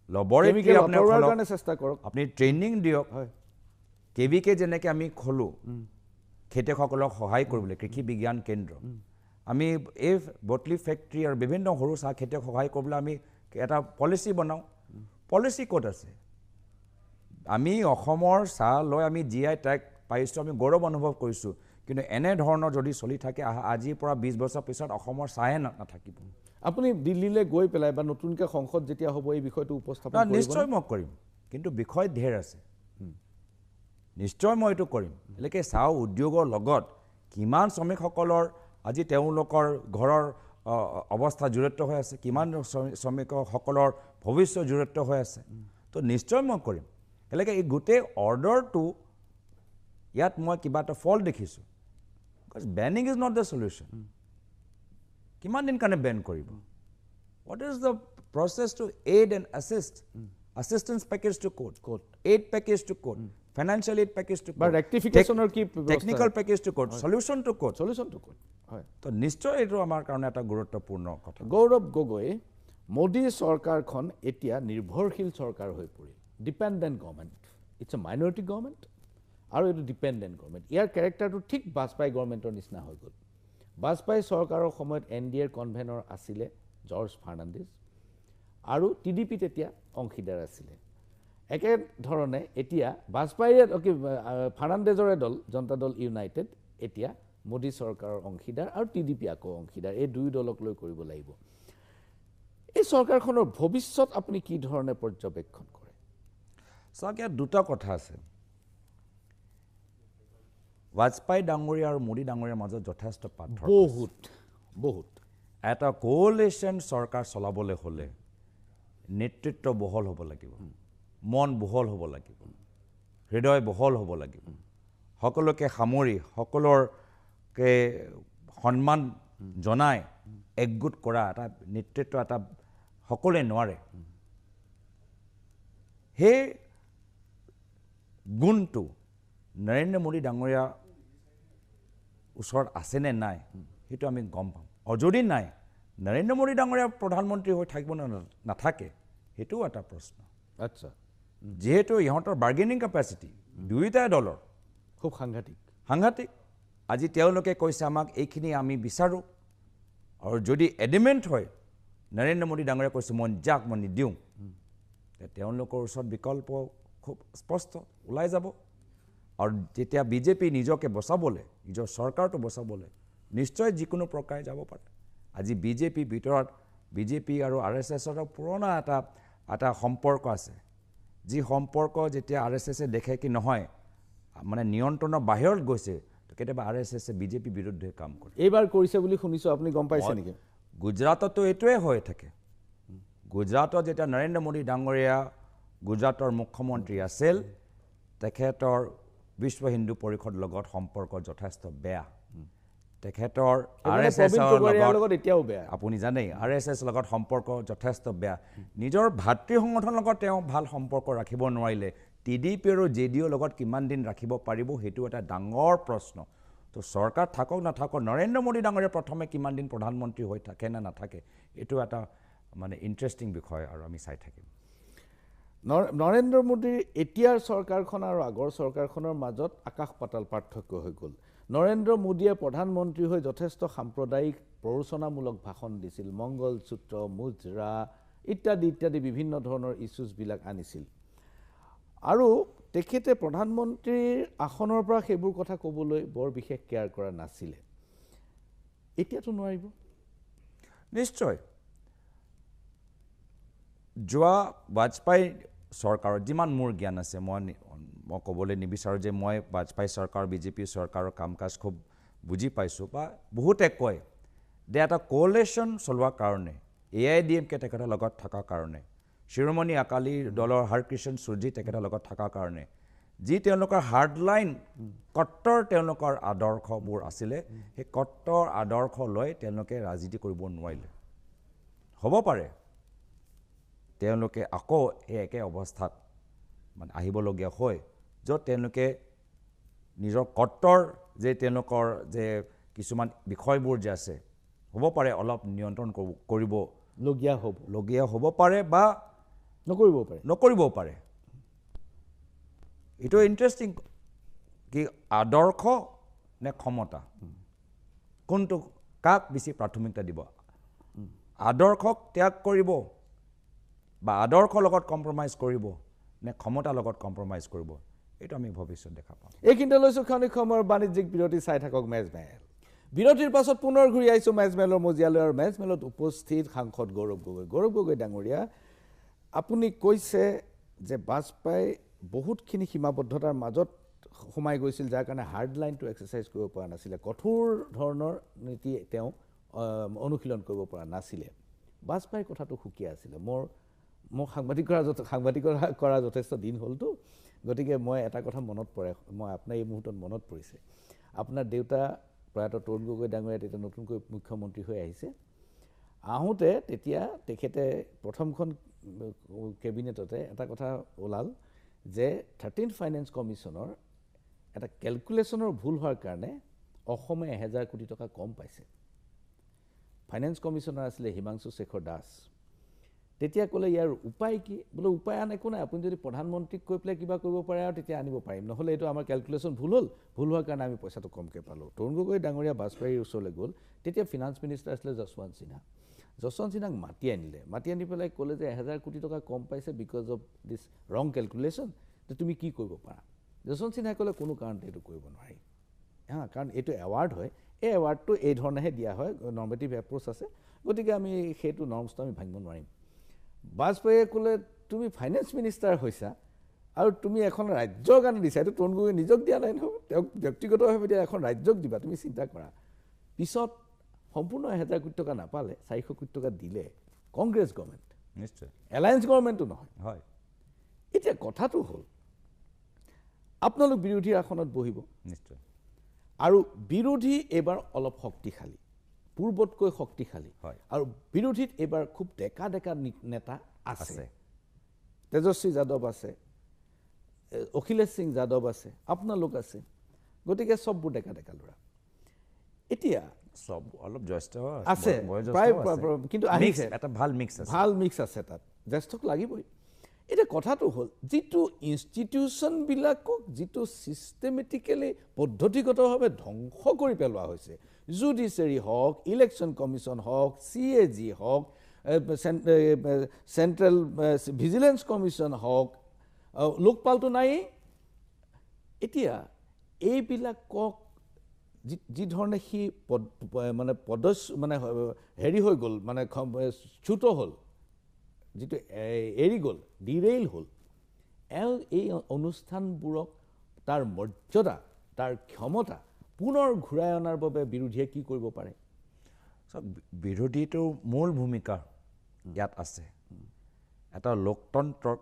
লবৰেটৰী আপোনাৰ চেষ্টা কৰক আপুনি ট্ৰেইনিং দিয়ক কেবিকে যেনেকৈ আমি খোলোঁ খেতিয়কসকলক সহায় কৰিবলৈ কৃষি বিজ্ঞান কেন্দ্ৰ আমি এই বটলি ফেক্টৰী আৰু বিভিন্ন সৰু চাহ খেতিয়ক সহায় কৰিবলৈ আমি এটা পলিচি বনাওঁ পলিচি ক'ত আছে আমি অসমৰ চাহ লৈ আমি GI টেগ পাইছোঁ আমি গৌৰৱ অনুভৱ কৰিছোঁ কিন্তু এনেধৰণৰ যদি চলি থাকে আজিৰ পৰা 20 বছৰ পিছত অসমৰ চাহে নাথাকিব আপুনি দিল্লীলৈ গৈ পেলাই বা নতুনকৈ সংসদ যেতিয়া হ'ব এই বিষয়টো উপস্থাপন কৰিব নিশ্চয় মই কৰিম কিন্তু বিষয় ঢেৰ আছে নিশ্চয় মই এইটো কৰিম এলেকে চাহ উদ্যোগৰ লগত কিমান শ্ৰমিকসকলৰ আজি তেওঁলোকৰ ঘৰৰ অৱস্থা জড়িত হৈ আছে কিমান শ্ৰমিকসকলৰ ভৱিষ্যত জড়িত হৈ আছে তো নিশ্চয় মই কৰিম এলেকে এই গোটেই অৰ্ডাৰটো ইয়াত মই কিবা এটা ফল দেখিছোঁ because banning is not the solution কিমান দিন কাৰণে বেন কৰিব what is the process to aid and assist assistance package to court aid package to court financial aid package to court but rectification or keep technical package to court solution to court হয় তো নিশ্চয় এইটো আমাৰ কাৰণে এটা গুৰুত্বপূৰ্ণ কথা গৌৰৱ গগৈ মোদী চৰকাৰখন এতিয়া নিৰ্ভৰশীল চৰকাৰ হৈ পৰিল dependent government it's a minority government আৰু এইটো ডিপেণ্ডেণ্ট গভৰ্ণমেণ্ট ইয়াৰ কেৰেক্টাৰটো ঠিক বাজপেয়ী গভৰ্ণমেণ্টৰ নিচিনা হৈ গ'ল বাজপেয়ী চৰকাৰৰ সময়ত NDAৰ কনভেনৰ আছিলে জৰ্জ ফাৰ্ণাণ্ডেজ আৰু TDP তেতিয়া অংশীদাৰ আছিলে একেধৰণে এতিয়া বাজপেয়ীৰ ফাৰ্ণাণ্ডেজৰে দল জনতা দল ইউনাইটেড এতিয়া মোদী চৰকাৰৰ অংশীদাৰ আৰু TDP আকৌ অংশীদাৰ, এই দুই দলক লৈ কৰিব লাগিব। এই চৰকাৰখনৰ ভৱিষ্যত আপুনি কি ধৰণে পৰ্যবেক্ষণ কৰে? চাওক, ইয়াত দুটা কথা আছে। বাজপেয়ী ডাঙৰীয়া আৰু মোদী ডাঙৰীয়াৰ মাজত যথেষ্ট পাৰ্থক্য। বহুত এটা কোঅলিশ্যন চৰকাৰ চলাবলৈ হ'লে নেতৃত্ব বহল হ'ব লাগিব, মন বহল হ'ব লাগিব, হৃদয় বহল হ'ব লাগিব, সকলোকে সামৰি সকলোকে সন্মান জনাই একগোট কৰা এটা নেতৃত্ব এটা সকলোৱে নোৱাৰে। সেই গুণটো নৰেন্দ্ৰ মোদী ডাঙৰীয়া ওচৰত আছেনে নাই সেইটো আমি গম পাম। আৰু যদি নাই, নৰেন্দ্ৰ মোদী ডাঙৰীয়া প্ৰধানমন্ত্ৰী হৈ থাকিব নে নাথাকে সেইটোও এটা প্ৰশ্ন। আচ্ছা, যিহেতু ইহঁতৰ বাৰ্গেনিং কেপাচিটি দুয়োটাই দলৰ খুব সাংঘাতিক। আজি তেওঁলোকে কৈছে আমাক এইখিনি আমি বিচাৰোঁ, আৰু যদি এডিমেণ্ট হয় নৰেন্দ্ৰ মোদী ডাঙৰীয়া কৈছে মই নিদিওঁ, তেওঁলোকৰ ওচৰত বিকল্প খুব স্পষ্ট ওলাই যাব। আৰু যেতিয়া বিজেপি নিজকে বচাবলৈ, নিজৰ চৰকাৰটো বচাবলৈ নিশ্চয় যিকোনো প্ৰকাৰে যাব পাৰে। আজি বিজেপি ভিতৰত বিজেপি আৰু RSSৰ পুৰণা এটা সম্পৰ্ক আছে, যি সম্পৰ্ক যেতিয়া RSSে দেখে কি নহয় মানে নিয়ন্ত্ৰণৰ বাহিৰত গৈছে, তো কেতিয়াবা RSSে বিজেপি বিৰুদ্ধে কাম কৰে। এইবাৰ কৰিছে বুলি শুনিছোঁ, আপুনি গম পাইছে নেকি? গুজৰাটতো এইটোৱে হৈ থাকে। গুজৰাটত যেতিয়া নৰেন্দ্ৰ মোদী ডাঙৰীয়া গুজৰাটৰ মুখ্যমন্ত্ৰী আছিল, তেখেতৰ বিশ্ব হিন্দু পৰিষদৰ লগত সম্পৰ্ক যথেষ্ট বেয়া। তেখেতৰ RSSৰ লগত এতিয়াও বেয়া, আপুনি জানেই, RSS লগত সম্পৰ্ক যথেষ্ট বেয়া। নিজৰ ভাতৃ সংগঠনৰ লগত তেওঁ ভাল সম্পৰ্ক ৰাখিব নোৱাৰিলে, TDP আৰু JDOৰ লগত কিমান দিন ৰাখিব পাৰিব সেইটো এটা ডাঙৰ প্ৰশ্ন। তো চৰকাৰ থাকক নাথাকক, নৰেন্দ্ৰ মোদী ডাঙৰীয়া প্ৰথমে কিমান দিন প্ৰধানমন্ত্ৰী হৈ থাকে নে নাথাকে এইটো এটা মানে ইণ্টাৰেষ্টিং বিষয়, আৰু আমি চাই থাকিম। নৰেন্দ্ৰ মোদীৰ এতিয়াৰ চৰকাৰখন আৰু আগৰ চৰকাৰখনৰ মাজত আকাশ পাতাল পাৰ্থক্য হৈ গ'ল। নৰেন্দ্ৰ মোদীয়ে প্ৰধানমন্ত্ৰী হৈ যথেষ্ট সাম্প্ৰদায়িক প্ৰৰোচনামূলক ভাষণ দিছিল, মংগলসূত্ৰ, মুদ্ৰা ইত্যাদি বিভিন্ন ধৰণৰ ইছ্যুজবিলাক আনিছিল, আৰু তেখেতে প্ৰধানমন্ত্ৰীৰ আসনৰ পৰা সেইবোৰ কথা ক'বলৈ বৰ বিশেষ কেয়াৰ কৰা নাছিলে। এতিয়াতো নোৱাৰিব? নিশ্চয়। যোৱা বাজপেয়ী চৰকাৰত যিমান মোৰ জ্ঞান আছে, মই ক'বলৈ নিবিচাৰোঁ যে মই বাজপেয়ী চৰকাৰ বিজেপি চৰকাৰৰ কাম কাজ খুব বুজি পাইছোঁ, বা বহুতে কয় যে এটা কোঅলিশ্যন চলোৱাৰ কাৰণে AIDMK তেখেতৰ লগত থকাৰ কাৰণে, শিৰোমণি আকালি দলৰ হৰকৃষ্ণ চৌধুৰী তেখেতৰ লগত থকাৰ কাৰণে, যি তেওঁলোকৰ হাৰ্ডলাইন কট্টৰ তেওঁলোকৰ আদৰ্শবোৰ আছিলে, সেই কট্টৰ আদৰ্শ লৈ তেওঁলোকে ৰাজনীতি কৰিব নোৱাৰিলে। হ'ব পাৰে তেওঁলোকে আকৌ এই একে অৱস্থাত মানে আহিবলগীয়া হয়, য'ত তেওঁলোকে নিজৰ কট্টৰ যে তেওঁলোকৰ যে কিছুমান বিষয়বোৰ যে আছে, হ'ব পাৰে অলপ নিয়ন্ত্ৰণ কৰিবলগীয়া হ'ব পাৰে বা নকৰিবও পাৰে। এইটো ইণ্টাৰেষ্টিং কি আদৰ্শ নে ক্ষমতা, কোনটো কাক বেছি প্ৰাথমিকতা দিব? আদৰ্শক ত্যাগ কৰিব বা আদৰ্শৰ লগত কম্প্ৰমাইজ কৰিব নে ক্ষমতাৰ লগত কম্প্ৰমাইজ কৰিব, এইটো আমি ভৱিষ্যত দেখা পাম। এইখিনিতে লৈছোঁ ক্ষণিক সময়ৰ বাণিজ্যিক বিৰতি, চাই থাকক মেজমেল। বিৰতিৰ পাছত পুনৰ ঘূৰি আহিছোঁ মেজমেলৰ মজিয়ালৈ, আৰু মেজমেলত উপস্থিত সাংসদ গৌৰৱ গগৈ ডাঙৰীয়া, আপুনি কৈছে যে বাজপেয়ী বহুতখিনি সীমাবদ্ধতাৰ মাজত সোমাই গৈছিল, যাৰ কাৰণে হাৰ্ড লাইনটো এক্সাৰচাইজ কৰিব পৰা নাছিলে, কঠোৰ ধৰণৰ নীতি তেওঁ অনুশীলন কৰিব পৰা নাছিলে। বাজপেয়ীৰ কথাটো সুকীয়া আছিলে। মোৰ সাংবাদিকতা কৰা যথেষ্ট দিন হ'লতো, গতিকে মই এটা কথা মনত পৰে, আপোনাৰ এই মুহূৰ্তত মনত পৰিছে, আপোনাৰ দেউতা প্ৰয়াত তৰুণ গগৈ ডাঙৰীয়া তেতিয়া নতুনকৈ মুখ্যমন্ত্ৰী হৈ আহিছে। আহোঁতে তেতিয়া তেখেতে প্ৰথমখন কেবিনেটতে এটা কথা ওলাল যে 13th ফাইনেন্স কমিশ্যনৰ এটা কেলকুলেশ্যনৰ ভুল হোৱাৰ কাৰণে অসমে 1000 কোটি টকা কম পাইছে। ফাইনেন্স কমিশ্যনাৰ আছিলে হিমাংশু শেখৰ দাস। তেতিয়া ক'লে ইয়াৰ উপায় কি? বোলে উপায় আন একো নাই, আপুনি যদি প্ৰধানমন্ত্ৰীক কৈ পেলাই কিবা কৰিব পাৰে আৰু তেতিয়া আনিব পাৰিম, নহ'লে এইটো আমাৰ কেলকুলেশ্যন ভুল হোৱাৰ কাৰণে আমি পইচাটো কমকৈ পালোঁ। তৰুণ গগৈ ডাঙৰীয়া বাজপেয়ীৰ ওচৰলৈ গ'ল, তেতিয়া ফিনান্স মিনিষ্টাৰ আছিলে যশৱন্ত সিনহাক মাতি আনি পেলাই ক'লে যে 1000 কোটি টকা কম পাইছে বিকজ অফ দিছ ৰং কেলকুলেশ্যন, তুমি কি কৰিব পাৰা? যশৱন্ত সিনহাই ক'লে কোনো কাৰণতে এইটো কৰিব নোৱাৰি, কাৰণ এইটো এৱাৰ্ড হয়, এই এৱাৰ্ডটো এই ধৰণেহে দিয়া হয়, নৰ্মেটিভ এপ্ৰ'চ আছে, গতিকে আমি সেইটো নৰ্মছটো আমি ভাঙিব নোৱাৰিম। বাজপেয়ীয়ে ক'লে তুমি ফাইনেন্স মিনিষ্টাৰ হৈছা আৰু তুমি এখন ৰাজ্যৰ কাৰণে দিছা, এইটো তৰুণ গগৈয়ে নিজক দিয়া নাই নহয়, তেওঁক ব্যক্তিগতভাৱে দিয়া, এখন ৰাজ্যক দিবা, তুমি চিন্তা কৰা। পিছত সম্পূৰ্ণ 1000 কোটি টকা নাপালে, 400 কোটি টকা দিলে কংগ্ৰেছ গভৰ্ণমেণ্ট, নিশ্চয় এলায়েন্স গভৰ্ণমেণ্টটো নহয়। হয়। এতিয়া কথাটো হ'ল আপোনালোক বিৰোধীৰ আসনত বহিব, নিশ্চয়। আৰু বিৰোধী এইবাৰ অলপ শক্তিশালী, পূৰ্বতকৈ শক্তিশালী, হয়। আৰু বিৰোধীত এইবাৰ খুব ডেকা ডেকা নেতা আছে। তেজস্বী যাদৱ আছে, অখিলেশ সিং যাদৱ আছে, আপোনালোক আছে, গতিকে চববোৰ ডেকা ডেকা ল'ৰা। এতিয়া সব অলপ জ্যেষ্ঠ আছে, প্ৰায়, কিন্তু আহিছে, এটা ভাল মিক্স আছে, ভাল মিক্স আছে তাত, জ্যেষ্ঠক লাগিবই। এতিয়া কথাটো হ'ল যিটো ইনষ্টিটিউশ্যনবিলাকক যিটো ছিষ্টেমেটিকেলি পদ্ধতিগতভাৱে ধ্বংস কৰি পেলোৱা হৈছে, জুডিচিয়াৰী হওক, ইলেকশ্যন কমিশ্যন হওক, CAG হওক, চেণ্ট্ৰেল ভিজিলেন্স কমিশ্যন হওক, লোকপালটো নায়েই। এতিয়া এইবিলাকক যি ধৰণে সি মানে হেৰি হৈ গ'ল, মানে চ্যুত হ'ল, যিটো এৰি গ'ল, ডিৰেইল হ'ল, এই অনুষ্ঠানবোৰক তাৰ মৰ্যাদা, তাৰ ক্ষমতা পুনৰ ঘূৰাই অনাৰ বাবে বিৰোধীয়ে কি কৰিব পাৰে? বিৰোধীটোৰ মূল ভূমিকা ইয়াত আছে। এটা লোকতন্ত্ৰৰ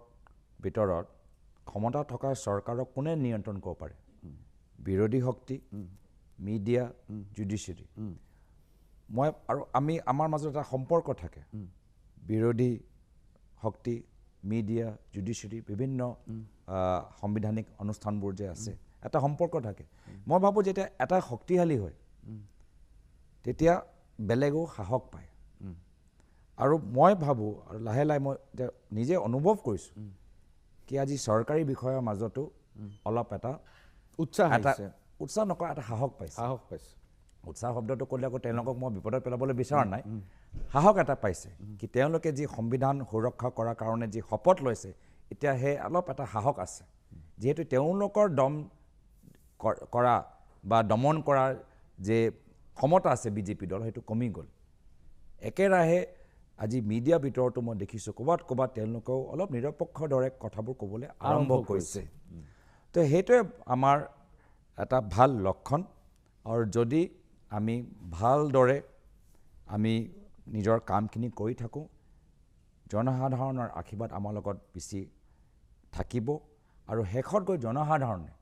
ভিতৰত ক্ষমতা থকা চৰকাৰক কোনে নিয়ন্ত্ৰণ কৰিব পাৰে? বিৰোধী শক্তি, মিডিয়া, জুডিচিয়াৰী। আমাৰ মাজত এটা সম্পৰ্ক থাকে, বিৰোধী শক্তি, মিডিয়া, জুডিচিয়াৰী, বিভিন্ন সাংবিধানিক অনুষ্ঠানবোৰ যে আছে, এটা সম্পৰ্ক থাকে। মই ভাবোঁ যেতিয়া এটা শক্তিশালী হয় তেতিয়া বেলেগেও সাহস পায়। আৰু মই ভাবোঁ, আৰু লাহে লাহে মই নিজে অনুভৱ কৰিছোঁ কি আজি চৰকাৰী বিষয়াৰ মাজতো অলপ এটা উৎসাহ নকৰা এটা সাহস পাইছে। উৎসাহ শব্দটো ক'লে আকৌ তেওঁলোকক মই বিপদত পেলাবলৈ বিচৰা নাই, সাহস এটা পাইছে কি তেওঁলোকে যি সংবিধান সুৰক্ষা কৰাৰ কাৰণে যি শপত লৈছে, এতিয়া সেই অলপ এটা সাহস আছে, যিহেতু তেওঁলোকৰ কৰা বা দমন কৰাৰ যে ক্ষমতা আছে বিজেপি দল, সেইটো কমি গ'ল। একেৰাহে আজি মিডিয়া ভিতৰতো মই দেখিছোঁ ক'ৰবাত তেওঁলোকেও অলপ নিৰপেক্ষৰ দৰে কথাবোৰ ক'বলৈ আৰম্ভ কৰিছে। তো সেইটোৱে আমাৰ এটা ভাল লক্ষণ। আৰু যদি আমি ভালদৰে আমি নিজৰ কামখিনি কৰি থাকোঁ, জনসাধাৰণৰ আশীৰ্বাদ আমাৰ লগত বেছি থাকিব। আৰু শেষত গৈ জনসাধাৰণে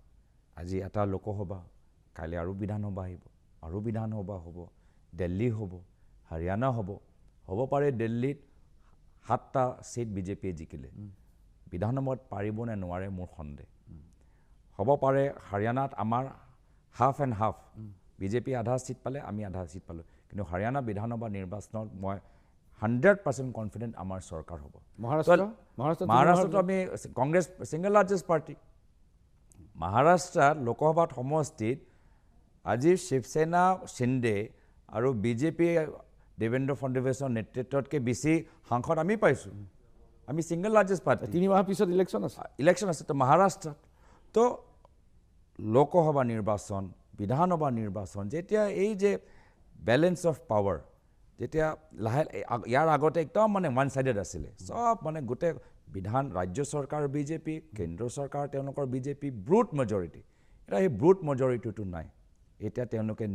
আজি এটা লোকসভা, কাইলৈ আৰু বিধানসভা আহিব, আৰু বিধানসভা হ'ব, দিল্লী হ'ব, হাৰিয়ানা হ'ব পাৰে দিল্লীত 7টা ছিট বিজেপিয়ে জিকিলে, বিধানসভাত পাৰিব নে নোৱাৰে মোৰ সন্দেহ। হ'ব পাৰে হাৰিয়ানাত আমাৰ হাফ এণ্ড হাফ, বিজেপি আধা ছিট পালে, আমি আধা ছিট পালোঁ, কিন্তু হাৰিয়ানা বিধানসভা নিৰ্বাচনত মই 100% কনফিডেণ্ট আমাৰ চৰকাৰ হ'ব। মহাৰাষ্ট্ৰতো আমি কংগ্ৰেছ ছিংগল লাৰ্জেষ্ট পাৰ্টি। মহাৰাষ্ট্ৰত লোকসভাত সমষ্টিত আজি শিৱসেনা, শিন্দে আৰু বিজেপি দেৱেন্দ্ৰ ফডণবীছৰ নেতৃত্বতকৈ বেছি সাংসদ আমি পাইছোঁ। আমি ছিংগল লাৰ্জেষ্ট পাৰ্টি। 3 মাহ পিছত ইলেকশ্যন আছে তো মহাৰাষ্ট্ৰত। তো লোকসভা নিৰ্বাচন, বিধানসভা নিৰ্বাচন, যেতিয়া এই যে বেলেঞ্চ অফ পাৱাৰ, যেতিয়া লাহে ইয়াৰ আগতে একদম মানে ওৱান ছাইডেড আছিলে, চব মানে গোটেই ৰাজ্য চৰকাৰ বিজেপি, কেন্দ্ৰ চৰকাৰ তেওঁলোকৰ বিজেপি, ব্ৰুট মেজৰিটি। এতিয়া সেই ব্ৰুট মেজৰিটিটো নাই। এতিয়া তেওঁলোকে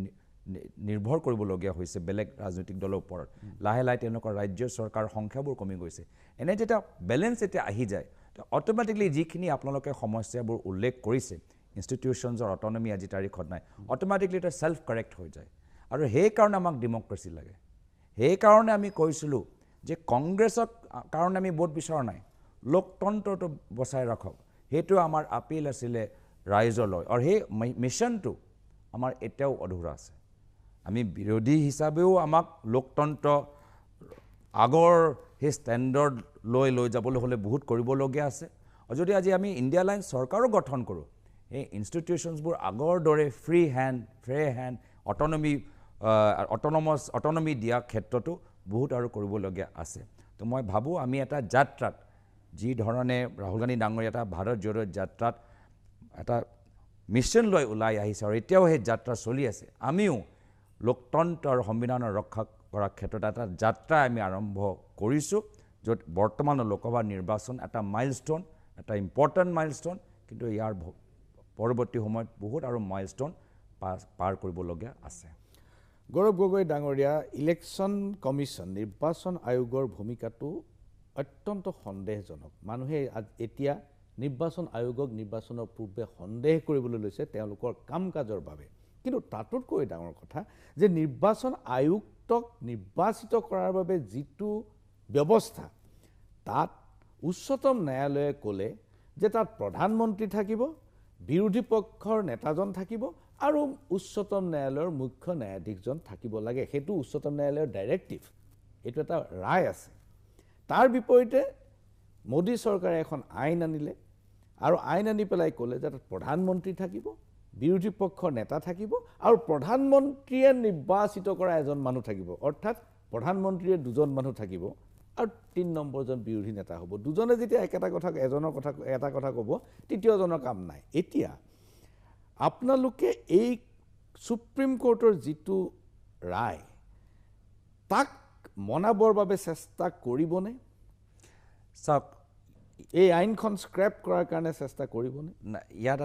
নিৰ্ভৰ কৰিবলগীয়া হৈছে বেলেগ ৰাজনৈতিক দলৰ ওপৰত। লাহে লাহে তেওঁলোকৰ ৰাজ্য চৰকাৰৰ সংখ্যাবোৰ কমি গৈছে। এনে যেতিয়া বেলেঞ্চ যেতিয়া আহি যায়, অট'মেটিকলি যিখিনি আপোনালোকে সমস্যাবোৰ উল্লেখ কৰিছে, ইনষ্টিটিউশ্যনছৰ অট'নমি আজি তাৰিখত নাই, অট'মেটিকলি এটা ছেল্ফ কাৰেক্ট হৈ যায়। আৰু সেইকাৰণে আমাক ডেম'ক্ৰেচি লাগে। সেইকাৰণে আমি কৈছিলোঁ যে কংগ্ৰেছক কাৰণে আমি ভোট বিচৰা নাই, লোকতন্ত্ৰটো বচাই ৰাখক, সেইটো আমাৰ আপিল আছিলে ৰাইজলৈ। আৰু সেই মিছনটো আমাৰ এতিয়াও অধুৰা আছে। আমি বিৰোধী হিচাপেও আমাক লোকতন্ত্ৰ আগৰ সেই ষ্টেণ্ডাৰ্ড লৈ যাবলৈ হ'লে বহুত কৰিবলগীয়া আছে। আৰু যদি আজি আমি ইণ্ডিয়া লাইন চৰকাৰো গঠন কৰোঁ, সেই ইনষ্টিটিউশ্যনছবোৰ আগৰ দৰে ফ্ৰী হেণ্ড অট'নমি দিয়া ক্ষেত্ৰতো বহুত আৰু কৰিবলগীয়া আছে। তো মই ভাবোঁ আমি এটা যাত্ৰাত, যি ধৰণে ৰাহুল গান্ধী ডাঙৰীয়া এটা ভাৰত জোড়ো যাত্ৰাত এটা মিছন লৈ ওলাই আহিছে আৰু এতিয়াও সেই যাত্ৰা চলি আছে। আমিও লোকতন্ত্ৰ আৰু সংবিধানৰ ৰক্ষা কৰাৰ ক্ষেত্ৰত এটা যাত্ৰা আমি আৰম্ভ কৰিছোঁ, য'ত বৰ্তমানৰ লোকসভা নিৰ্বাচন এটা মাইলষ্ট'ন, এটা ইম্পৰ্টেণ্ট মাইলষ্ট'ন, কিন্তু ইয়াৰ পৰৱৰ্তী সময়ত বহুত আৰু মাইলষ্ট'ন পাৰ কৰিবলগীয়া আছে। গৌৰৱ গগৈ ডাঙৰীয়া, ইলেকশ্যন কমিশ্যন নিৰ্বাচন আয়োগৰ ভূমিকাটো অত্যন্ত সন্দেহজনক। মানুহে এতিয়া নিৰ্বাচন আয়োগক নিৰ্বাচনৰ পূৰ্বে সন্দেহ কৰিবলৈ লৈছে তেওঁলোকৰ কাম কাজৰ বাবে। কিন্তু তাতোতকৈ ডাঙৰ কথা যে নিৰ্বাচন আয়ুক্তক নিৰ্বাচিত কৰাৰ বাবে যিটো ব্যৱস্থা, তাত উচ্চতম ন্যায়ালয়ে ক'লে যে তাত প্ৰধানমন্ত্ৰী থাকিব, বিৰোধী পক্ষৰ নেতাজন থাকিব আৰু উচ্চতম ন্যায়ালয়ৰ মুখ্য ন্যায়াধীশজন থাকিব লাগে। সেইটো উচ্চতম ন্যায়ালয়ৰ ডাইৰেক্টিভ, এইটো এটা ৰায় আছে। তাৰ বিপৰীতে মোদী চৰকাৰে এখন আইন আনিলে আৰু আইন আনি পেলাই ক'লে যে তাত প্ৰধানমন্ত্ৰী থাকিব, বিৰোধী পক্ষৰ নেতা থাকিব আৰু প্ৰধানমন্ত্ৰীয়ে নিৰ্বাচিত কৰা এজন মানুহ থাকিব। অৰ্থাৎ প্ৰধানমন্ত্ৰীয়ে দুজন মানুহ থাকিব আৰু ৩ নম্বৰজন বিৰোধী নেতা হ'ব। দুজনে যেতিয়া এজনৰ কথা এটা কথা ক'ব, তৃতীয়জনৰ কাম নাই। এতিয়া আপোনালোকে এই সুপ্ৰিম কোৰ্টৰ যিটো ৰায়, তাক মনাবৰ বাবে চেষ্টা কৰিবনে? চাওক, এই আইনখন স্ক্ৰেপ কৰাৰ কাৰণে চেষ্টা কৰিবনে? ইয়াত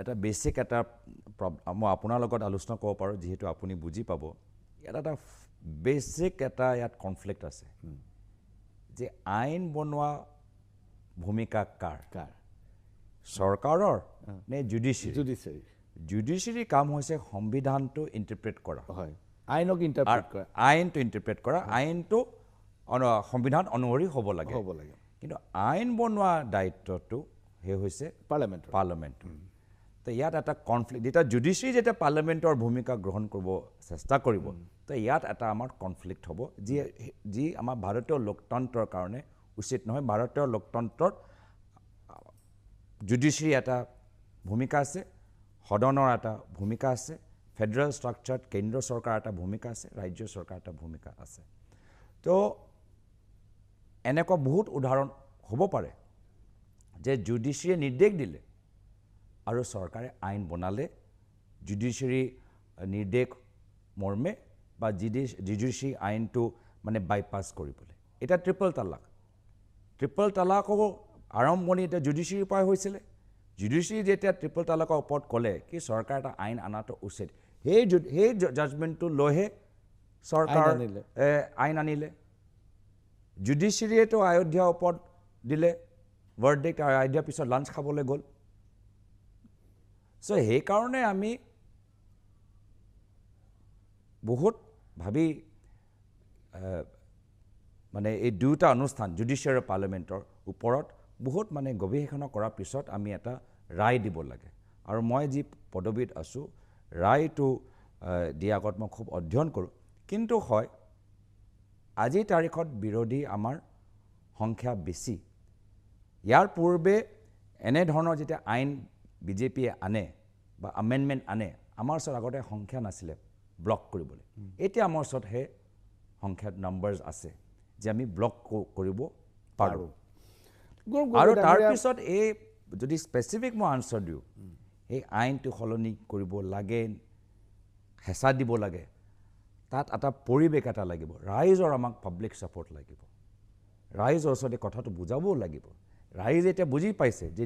এটা বেছিক এটা মই আপোনাৰ লগত আলোচনা কৰিব পাৰোঁ, যিহেতু আপুনি বুজি পাব। ইয়াত এটা বেছিক এটা ইয়াত কনফ্লিক্ট আছে যে আইন বনোৱা ভূমিকা কাৰ? চৰকাৰৰ নে জুডিচিয়াৰী? জুডিচিয়াৰী কাম হৈছে সংবিধানটো ইণ্টাৰপ্ৰেট কৰা, হয়, আইনক ইণ্টাৰপ্ৰেট কৰা, আইনটো ইণ্টাৰপ্ৰেট কৰা, আইনটো সংবিধান অনুসৰি হ'ব লাগে। কিন্তু আইন বনোৱা দায়িত্বটো সেই হৈছে পাৰ্লামেণ্ট। তো ইয়াত এটা কনফ্লিক্ট, যেতিয়া জুডিচিয়াৰী যেতিয়া পাৰ্লামেণ্টৰ ভূমিকা গ্ৰহণ কৰিব চেষ্টা কৰিব, তো ইয়াত এটা আমাৰ কনফ্লিক্ট হ'ব, যি আমাৰ ভাৰতীয় লোকতন্ত্ৰৰ কাৰণে উচিত নহয়। ভাৰতীয় লোকতন্ত্ৰত জুডিচিয়াৰী এটা ভূমিকা আছে, সদনৰ এটা ভূমিকা আছে, ফেডাৰেল ষ্ট্ৰাকচাৰত কেন্দ্ৰ চৰকাৰ এটা ভূমিকা আছে, ৰাজ্য চৰকাৰ এটা ভূমিকা আছে। তো এনেকুৱা বহুত উদাহৰণ হ'ব পাৰে যে জুডিচিয়াৰীয়ে নিৰ্দেশ দিলে আৰু চৰকাৰে আইন বনালে জুডিচিয়াৰী নিৰ্দেশ মৰ্মে বা জুডিচিয়াৰী আইনটো মানে বাইপাছ কৰিবলৈ। এতিয়া ট্ৰিপল তালাকৰ আৰম্ভণি এতিয়া জুডিচিয়াৰীৰ পৰাই হৈছিলে। জুডিচিয়াৰী যেতিয়া ট্ৰিপল তালাকৰ ওপৰত ক'লে কি চৰকাৰ এটা আইন অনাটো উচিত, সেই জাজমেণ্টটো লৈহে চৰকাৰ আইন আনিলে। জুডিচিয়াৰীয়েতো অযোধ্যাৰ ওপৰত দিলে ভাৰ্ডিক্ট, আৰু অযোধ্যাৰ পিছত লাঞ্চ খাবলৈ গ'ল। চ' সেইকাৰণে আমি বহুত ভাবি মানে এই দুয়োটা অনুষ্ঠান জুডিচিয়াৰী আৰু পাৰ্লামেণ্টৰ ওপৰত বহুত মানে গৱেষণা কৰাৰ পিছত আমি এটা ৰায় দিব লাগে। আৰু মই যি পদবীত আছোঁ, ৰায়টো দিয়াৰ আগত মই খুব অধ্যয়ন কৰোঁ। কিন্তু হয়, আজিৰ তাৰিখত বিৰোধী আমাৰ সংখ্যা বেছি। ইয়াৰ পূৰ্বে এনেধৰণৰ যেতিয়া আইন বিজেপিয়ে আনে বা আমেণ্ডমেণ্ট আনে, আমাৰ ওচৰত আগতে সংখ্যা নাছিলে ব্লক কৰিবলৈ। এতিয়া আমাৰ ওচৰত সেই সংখ্যাত নাম্বাৰ্ছ আছে যে আমি ব্লক কৰিব পাৰোঁ। আৰু তাৰপিছত এই যদি স্পেচিফিক মই আনচাৰ দিওঁ, এই আইনটো সলনি কৰিব লাগে, হেঁচা দিব লাগে, তাত এটা পৰিৱেশ এটা লাগিব। ৰাইজৰ আমাক পাব্লিক ছাপৰ্ট লাগিব, ৰাইজৰ ওচৰতে কথাটো বুজাবও লাগিব। ৰাইজে এতিয়া বুজি পাইছে যে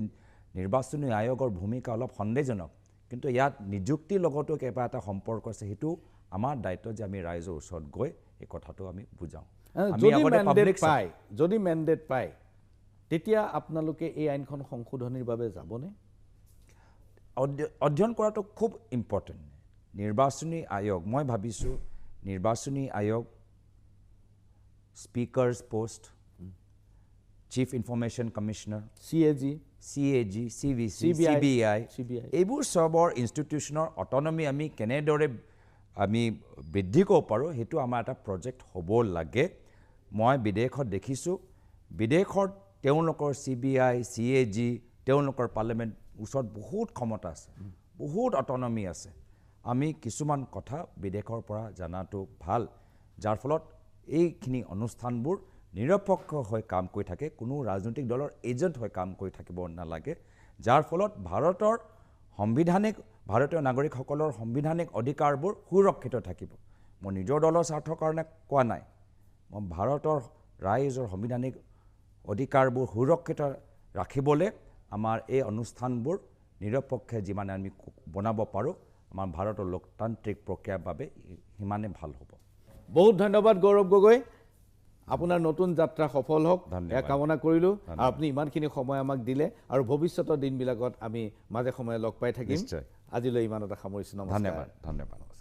নিৰ্বাচনী আয়োগৰ ভূমিকা অলপ সন্দেহজনক, কিন্তু ইয়াত নিযুক্তিৰ লগতো কিবা এটা সম্পৰ্ক আছে। সেইটো আমাৰ দায়িত্ব যে আমি ৰাইজৰ ওচৰত গৈ এই কথাটো আমি বুজাওঁ। যদি মেণ্ডেট পায় তেতিয়া আপোনালোকে এই আইনখন সংশোধনীৰ বাবে যাবনে? অধ্যয়ন কৰাটো খুব ইম্পৰ্টেণ্ট। নিৰ্বাচনী আয়োগ, মই ভাবিছোঁ নিৰ্বাচনী আয়োগ, speakers post, chief information commissioner, CAG, CVC, CBI, এইবোৰ চবৰ ইনষ্টিটিউশ্যনৰ অটনমি আমি কেনেদৰে আমি বৃদ্ধি কৰিব পাৰোঁ, সেইটো আমাৰ এটা প্ৰজেক্ট হ'ব লাগে। মই বিদেশত দেখিছোঁ, বিদেশত তেওঁলোকৰ CBI, CAG, তেওঁলোকৰ পাৰ্লামেণ্ট ওচৰত বহুত ক্ষমতা আছে, বহুত অটনমি আছে। আমি কিছুমান কথা বিদেশৰ পৰা জনাটো ভাল, যাৰ ফলত এইখিনি অনুষ্ঠানবোৰ নিৰপেক্ষ হৈ কাম কৰি থাকে, কোনো ৰাজনৈতিক দলৰ এজেণ্ট হৈ কাম কৰি থাকিব নালাগে, যাৰ ফলত ভাৰতৰ সাংবিধানিক ভাৰতীয় নাগৰিকসকলৰ সাংবিধানিক অধিকাৰবোৰ সুৰক্ষিত থাকিব মই নিজৰ দলৰ স্বাৰ্থৰ কাৰণে কোৱা নাই মই ভাৰতৰ ৰাইজৰ সাংবিধানিক অধিকাৰবোৰ সুৰক্ষিত ৰাখিবলৈ আমাৰ এই অনুষ্ঠানবোৰ নিৰপেক্ষে যিমানে আমি বনাব পাৰোঁ আমাৰ ভাৰতৰ লোকতান্ত্ৰিক প্ৰক্ৰিয়াৰ বাবে সিমানে ভাল হ'ব বহুত ধন্যবাদ গৌৰৱ গগৈ আপোনাৰ নতুন যাত্ৰা সফল হওক এয়া কামনা কৰিলোঁ আৰু আপুনি ইমানখিনি সময় আমাক দিলে আৰু ভৱিষ্যতৰ দিনবিলাকত আমি মাজে সময়ে লগ পাই থাকিম আজিলৈ ইমানতে সামৰিছোঁ নমস্কাৰ ধন্যবাদ